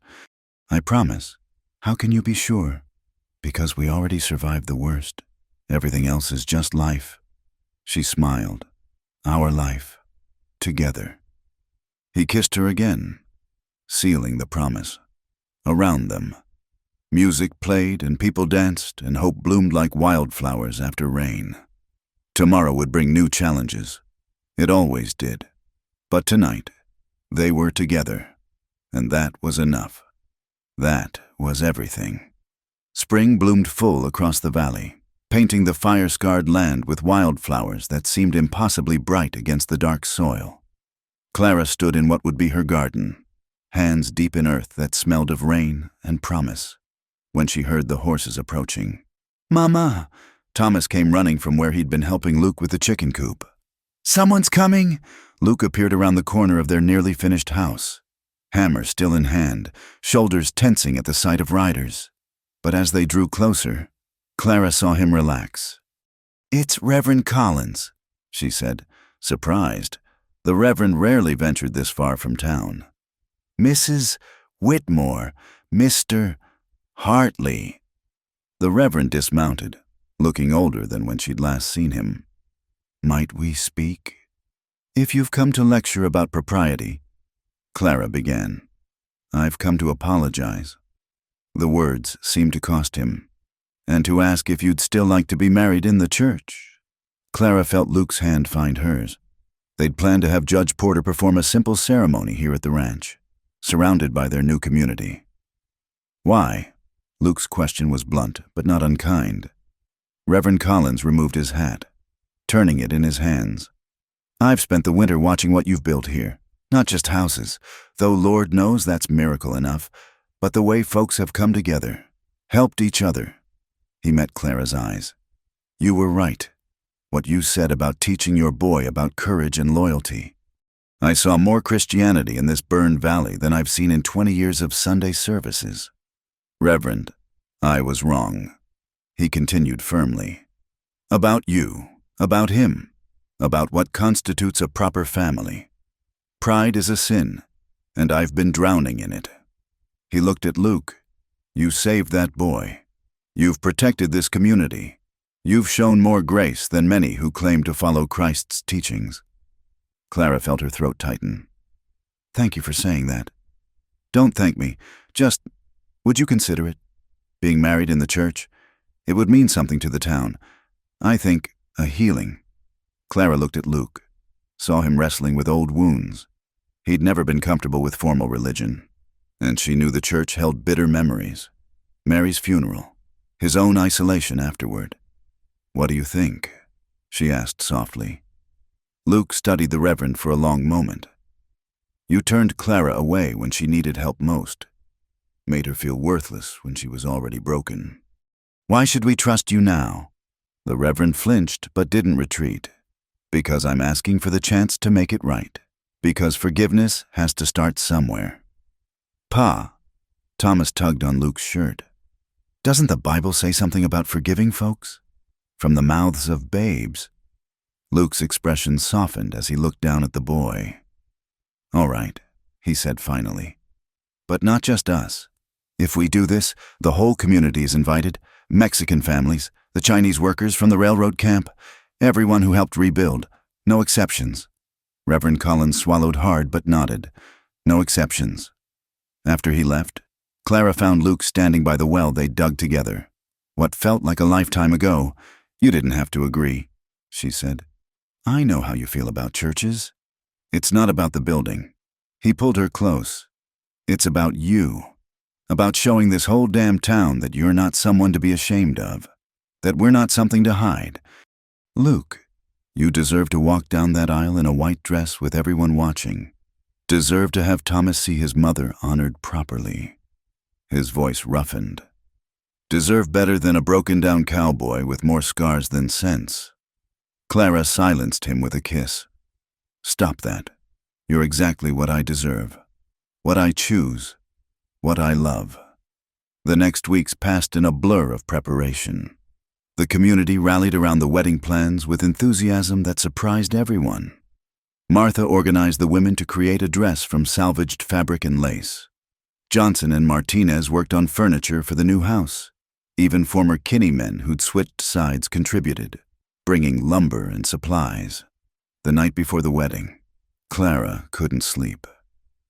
I promise. How can you be sure? Because we already survived the worst. Everything else is just life. She smiled. Our life. Together. He kissed her again, sealing the promise. Around them, music played and people danced and hope bloomed like wildflowers after rain. Tomorrow would bring new challenges. It always did. But tonight, they were together, and that was enough. That was everything. Spring bloomed full across the valley, painting the fire-scarred land with wildflowers that seemed impossibly bright against the dark soil. Clara stood in what would be her garden, hands deep in earth that smelled of rain and promise, when she heard the horses approaching. Mama! Thomas came running from where he'd been helping Luke with the chicken coop. Someone's coming! Luke appeared around the corner of their nearly finished house, hammer still in hand, shoulders tensing at the sight of riders. But as they drew closer, Clara saw him relax. It's Reverend Collins, she said, surprised. The Reverend rarely ventured this far from town. Mrs. Whitmore, Mr. Hartley. The Reverend dismounted, looking older than when she'd last seen him. Might we speak? If you've come to lecture about propriety, Clara began. I've come to apologize. The words seemed to cost him, and to ask if you'd still like to be married in the church. Clara felt Luke's hand find hers. They'd planned to have Judge Porter perform a simple ceremony here at the ranch, surrounded by their new community. Why? Luke's question was blunt, but not unkind. Reverend Collins removed his hat, turning it in his hands. I've spent the winter watching what you've built here. Not just houses, though Lord knows that's miracle enough, but the way folks have come together, helped each other. He met Clara's eyes. You were right. What you said about teaching your boy about courage and loyalty. I saw more Christianity in this burned valley than I've seen in 20 years of Sunday services. Reverend, I was wrong. He continued firmly. About you, about him, about what constitutes a proper family. Pride is a sin, and I've been drowning in it. He looked at Luke. You saved that boy. You've protected this community. You've shown more grace than many who claim to follow Christ's teachings. Clara felt her throat tighten. Thank you for saying that. Don't thank me. Just, would you consider it? Being married in the church? It would mean something to the town. I think a healing. Clara looked at Luke, saw him wrestling with old wounds. He'd never been comfortable with formal religion, and she knew the church held bitter memories. Mary's funeral, his own isolation afterward. "What do you think?" she asked softly. Luke studied the Reverend for a long moment. "You turned Clara away when she needed help most. Made her feel worthless when she was already broken. Why should we trust you now?" The Reverend flinched but didn't retreat. "Because I'm asking for the chance to make it right. Because forgiveness has to start somewhere." "Pa," Thomas tugged on Luke's shirt. "Doesn't the Bible say something about forgiving folks? From the mouths of babes." Luke's expression softened as he looked down at the boy. "All right," he said finally. "But not just us. If we do this, the whole community is invited. Mexican families, the Chinese workers from the railroad camp, everyone who helped rebuild. No exceptions." Reverend Collins swallowed hard but nodded. "No exceptions." After he left, Clara found Luke standing by the well they'd dug together. "What felt like a lifetime ago. You didn't have to agree," she said. "I know how you feel about churches. It's not about the building." He pulled her close. "It's about you. About showing this whole damn town that you're not someone to be ashamed of. That we're not something to hide. Luke, you deserve to walk down that aisle in a white dress with everyone watching. Deserve to have Thomas see his mother honored properly." His voice roughened. "Deserve better than a broken-down cowboy with more scars than sense." Clara silenced him with a kiss. "Stop that. You're exactly what I deserve. What I choose. What I love." The next weeks passed in a blur of preparation. The community rallied around the wedding plans with enthusiasm that surprised everyone. Martha organized the women to create a dress from salvaged fabric and lace. Johnson and Martinez worked on furniture for the new house. Even former Kinney men who'd switched sides contributed, bringing lumber and supplies. The night before the wedding, Clara couldn't sleep.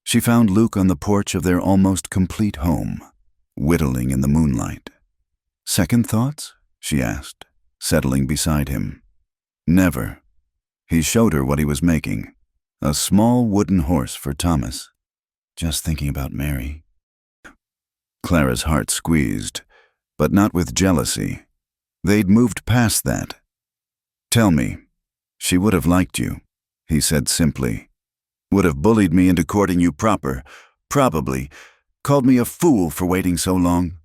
She found Luke on the porch of their almost complete home, whittling in the moonlight. "Second thoughts?" she asked, settling beside him. "Never." He showed her what he was making, a small wooden horse for Thomas. "Just thinking about Mary." Clara's heart squeezed, but not with jealousy. They'd moved past that. "Tell me, she would have liked you," he said simply. "Would have bullied me into courting you proper, probably. Called me a fool for waiting so long."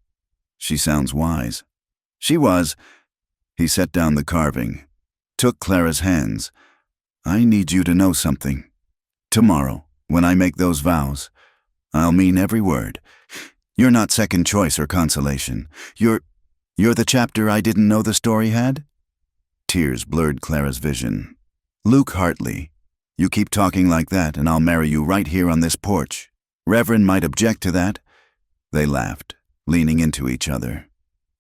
"She sounds wise." "She was." He set down the carving, took Clara's hands. "I need you to know something. Tomorrow, when I make those vows, I'll mean every word. You're not second choice or consolation. You're the chapter I didn't know the story had?" Tears blurred Clara's vision. "Luke Hartley, you keep talking like that and I'll marry you right here on this porch. Reverend might object to that." They laughed, leaning into each other,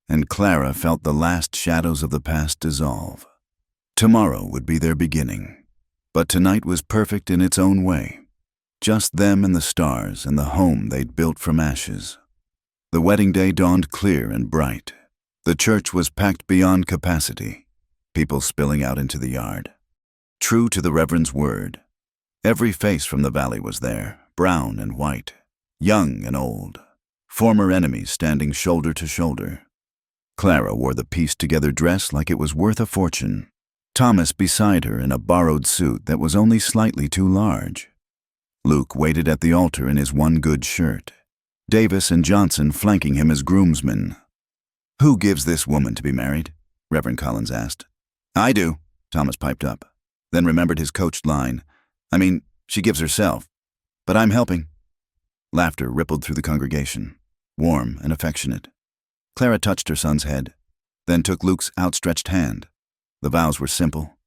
and Clara felt the last shadows of the past dissolve. Tomorrow would be their beginning. But tonight was perfect in its own way. Just them and the stars and the home they'd built from ashes. The wedding day dawned clear and bright. The church was packed beyond capacity, people spilling out into the yard. True to the Reverend's word, every face from the valley was there, brown and white, young and old, former enemies standing shoulder to shoulder. Clara wore the pieced-together dress like it was worth a fortune. Thomas beside her in a borrowed suit that was only slightly too large. Luke waited at the altar in his one good shirt. Davis and Johnson flanking him as groomsmen. "Who gives this woman to be married?" Reverend Collins asked. "I do," Thomas piped up, then remembered his coached line. "I mean, she gives herself. But I'm helping." Laughter rippled through the congregation, warm and affectionate. Clara touched her son's head, then took Luke's outstretched hand. The vows were simple,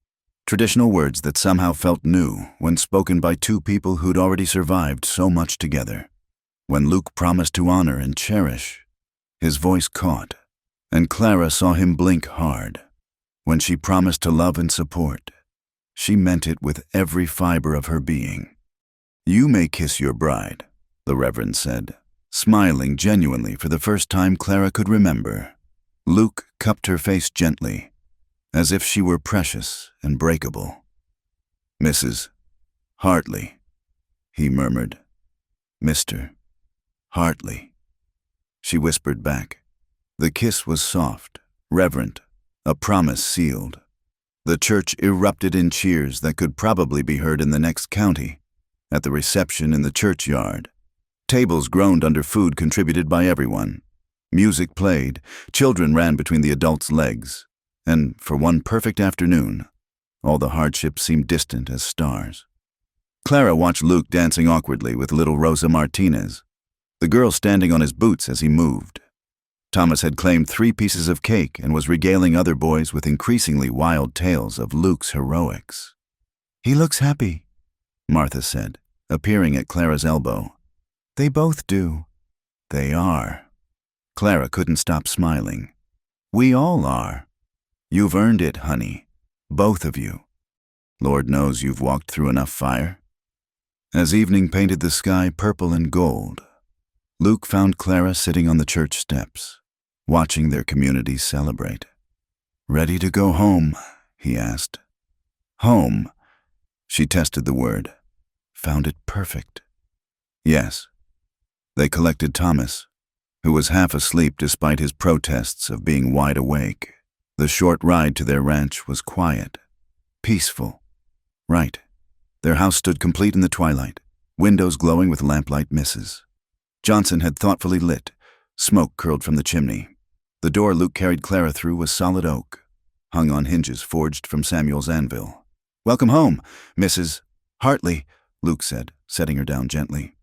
traditional words that somehow felt new when spoken by two people who'd already survived so much together. When Luke promised to honor and cherish, his voice caught, and Clara saw him blink hard. When she promised to love and support, she meant it with every fiber of her being. "You may kiss your bride," the Reverend said, smiling genuinely for the first time Clara could remember. Luke cupped her face gently, as if she were precious and breakable. "Mrs. Hartley," he murmured. Mr. Hartley. She whispered back. The kiss was soft, reverent, a promise sealed. The church erupted in cheers that could probably be heard in the next county. At the reception in the churchyard, tables groaned under food contributed by everyone. Music played, children ran between the adults' legs, and for one perfect afternoon, all the hardships seemed distant as stars. Clara watched Luke dancing awkwardly with little Rosa Martinez, the girl standing on his boots as he moved. Thomas had claimed 3 pieces of cake and was regaling other boys with increasingly wild tales of Luke's heroics. "He looks happy," Martha said, appearing at Clara's elbow. "They both do." "They are." Clara couldn't stop smiling. "We all are. You've earned it, honey. Both of you. Lord knows you've walked through enough fire." As evening painted the sky purple and gold, Luke found Clara sitting on the church steps, watching their community celebrate. "Ready to go home?" he asked. "Home?" She tested the word. Found it perfect. Yes. They collected Thomas, who was half asleep despite his protests of being wide awake. The short ride to their ranch was quiet, peaceful. Right. Their house stood complete in the twilight, windows glowing with lamplight misses. Johnson had thoughtfully lit. Smoke curled from the chimney. The door Luke carried Clara through was solid oak, hung on hinges forged from Samuel's anvil. "Welcome home, Mrs. Hartley," Luke said, setting her down gently.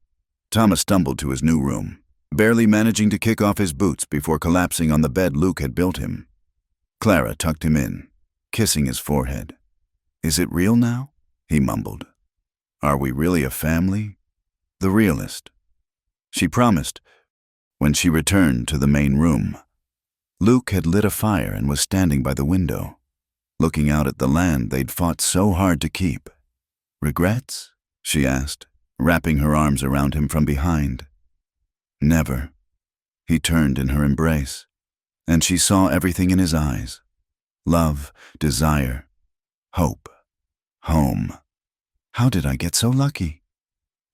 Thomas stumbled to his new room, barely managing to kick off his boots before collapsing on the bed Luke had built him. Clara tucked him in, kissing his forehead. "Is it real now?" he mumbled. "Are we really a family?" The realist. She promised. When she returned to the main room, Luke had lit a fire and was standing by the window, looking out at the land they'd fought so hard to keep. "Regrets?" she asked, wrapping her arms around him from behind. "Never." He turned in her embrace, and she saw everything in his eyes. Love, desire, hope, home. How did I get so lucky?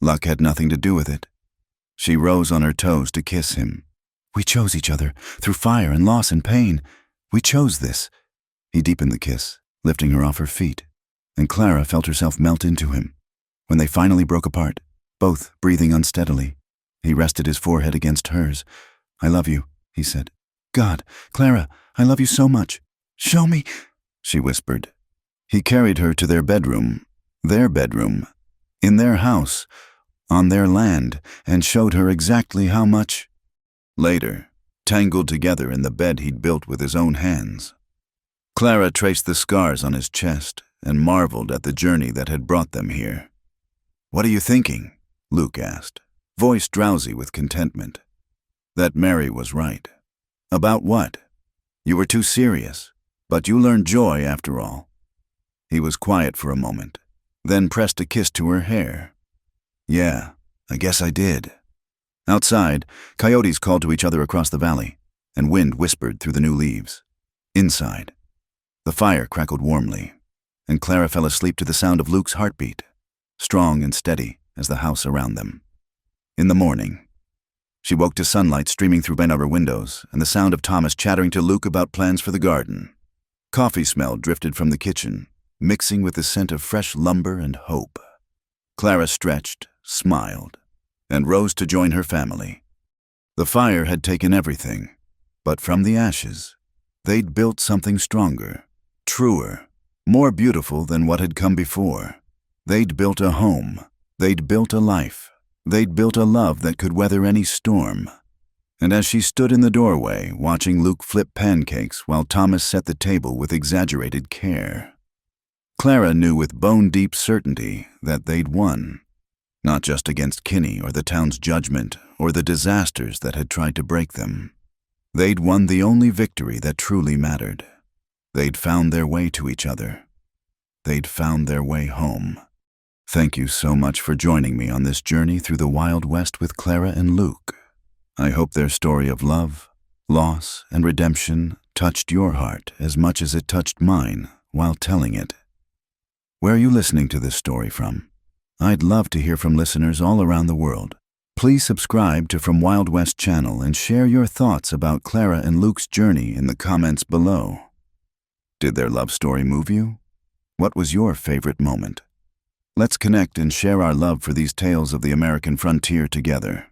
Luck had nothing to do with it. She rose on her toes to kiss him. "We chose each other, through fire and loss and pain. We chose this." He deepened the kiss, lifting her off her feet, and Clara felt herself melt into him. When they finally broke apart, both breathing unsteadily, he rested his forehead against hers. "I love you," he said. "God, Clara, I love you so much. Show me," she whispered. He carried her to their bedroom, in their house, on their land, and showed her exactly how much. Later, tangled together in the bed he'd built with his own hands, Clara traced the scars on his chest and marveled at the journey that had brought them here. "What are you thinking?" Luke asked, voice drowsy with contentment. That Mary was right. "About what?" "You were too serious, but you learned joy after all." He was quiet for a moment, then pressed a kiss to her hair. "Yeah, I guess I did." Outside, coyotes called to each other across the valley, and wind whispered through the new leaves. Inside, the fire crackled warmly, and Clara fell asleep to the sound of Luke's heartbeat, strong and steady as the house around them. In the morning, she woke to sunlight streaming through Ben-Arbor windows and the sound of Thomas chattering to Luke about plans for the garden. Coffee smell drifted from the kitchen, mixing with the scent of fresh lumber and hope. Clara stretched, smiled, and rose to join her family. The fire had taken everything, but from the ashes, they'd built something stronger, truer, more beautiful than what had come before. They'd built a home. They'd built a life. They'd built a love that could weather any storm. And as she stood in the doorway, watching Luke flip pancakes while Thomas set the table with exaggerated care, Clara knew with bone-deep certainty that they'd won. Not just against Kinney or the town's judgment or the disasters that had tried to break them. They'd won the only victory that truly mattered. They'd found their way to each other. They'd found their way home. Thank you so much for joining me on this journey through the Wild West with Clara and Luke. I hope their story of love, loss, and redemption touched your heart as much as it touched mine while telling it. Where are you listening to this story from? I'd love to hear from listeners all around the world. Please subscribe to From Wild West channel and share your thoughts about Clara and Luke's journey in the comments below. Did their love story move you? What was your favorite moment? Let's connect and share our love for these tales of the American frontier together.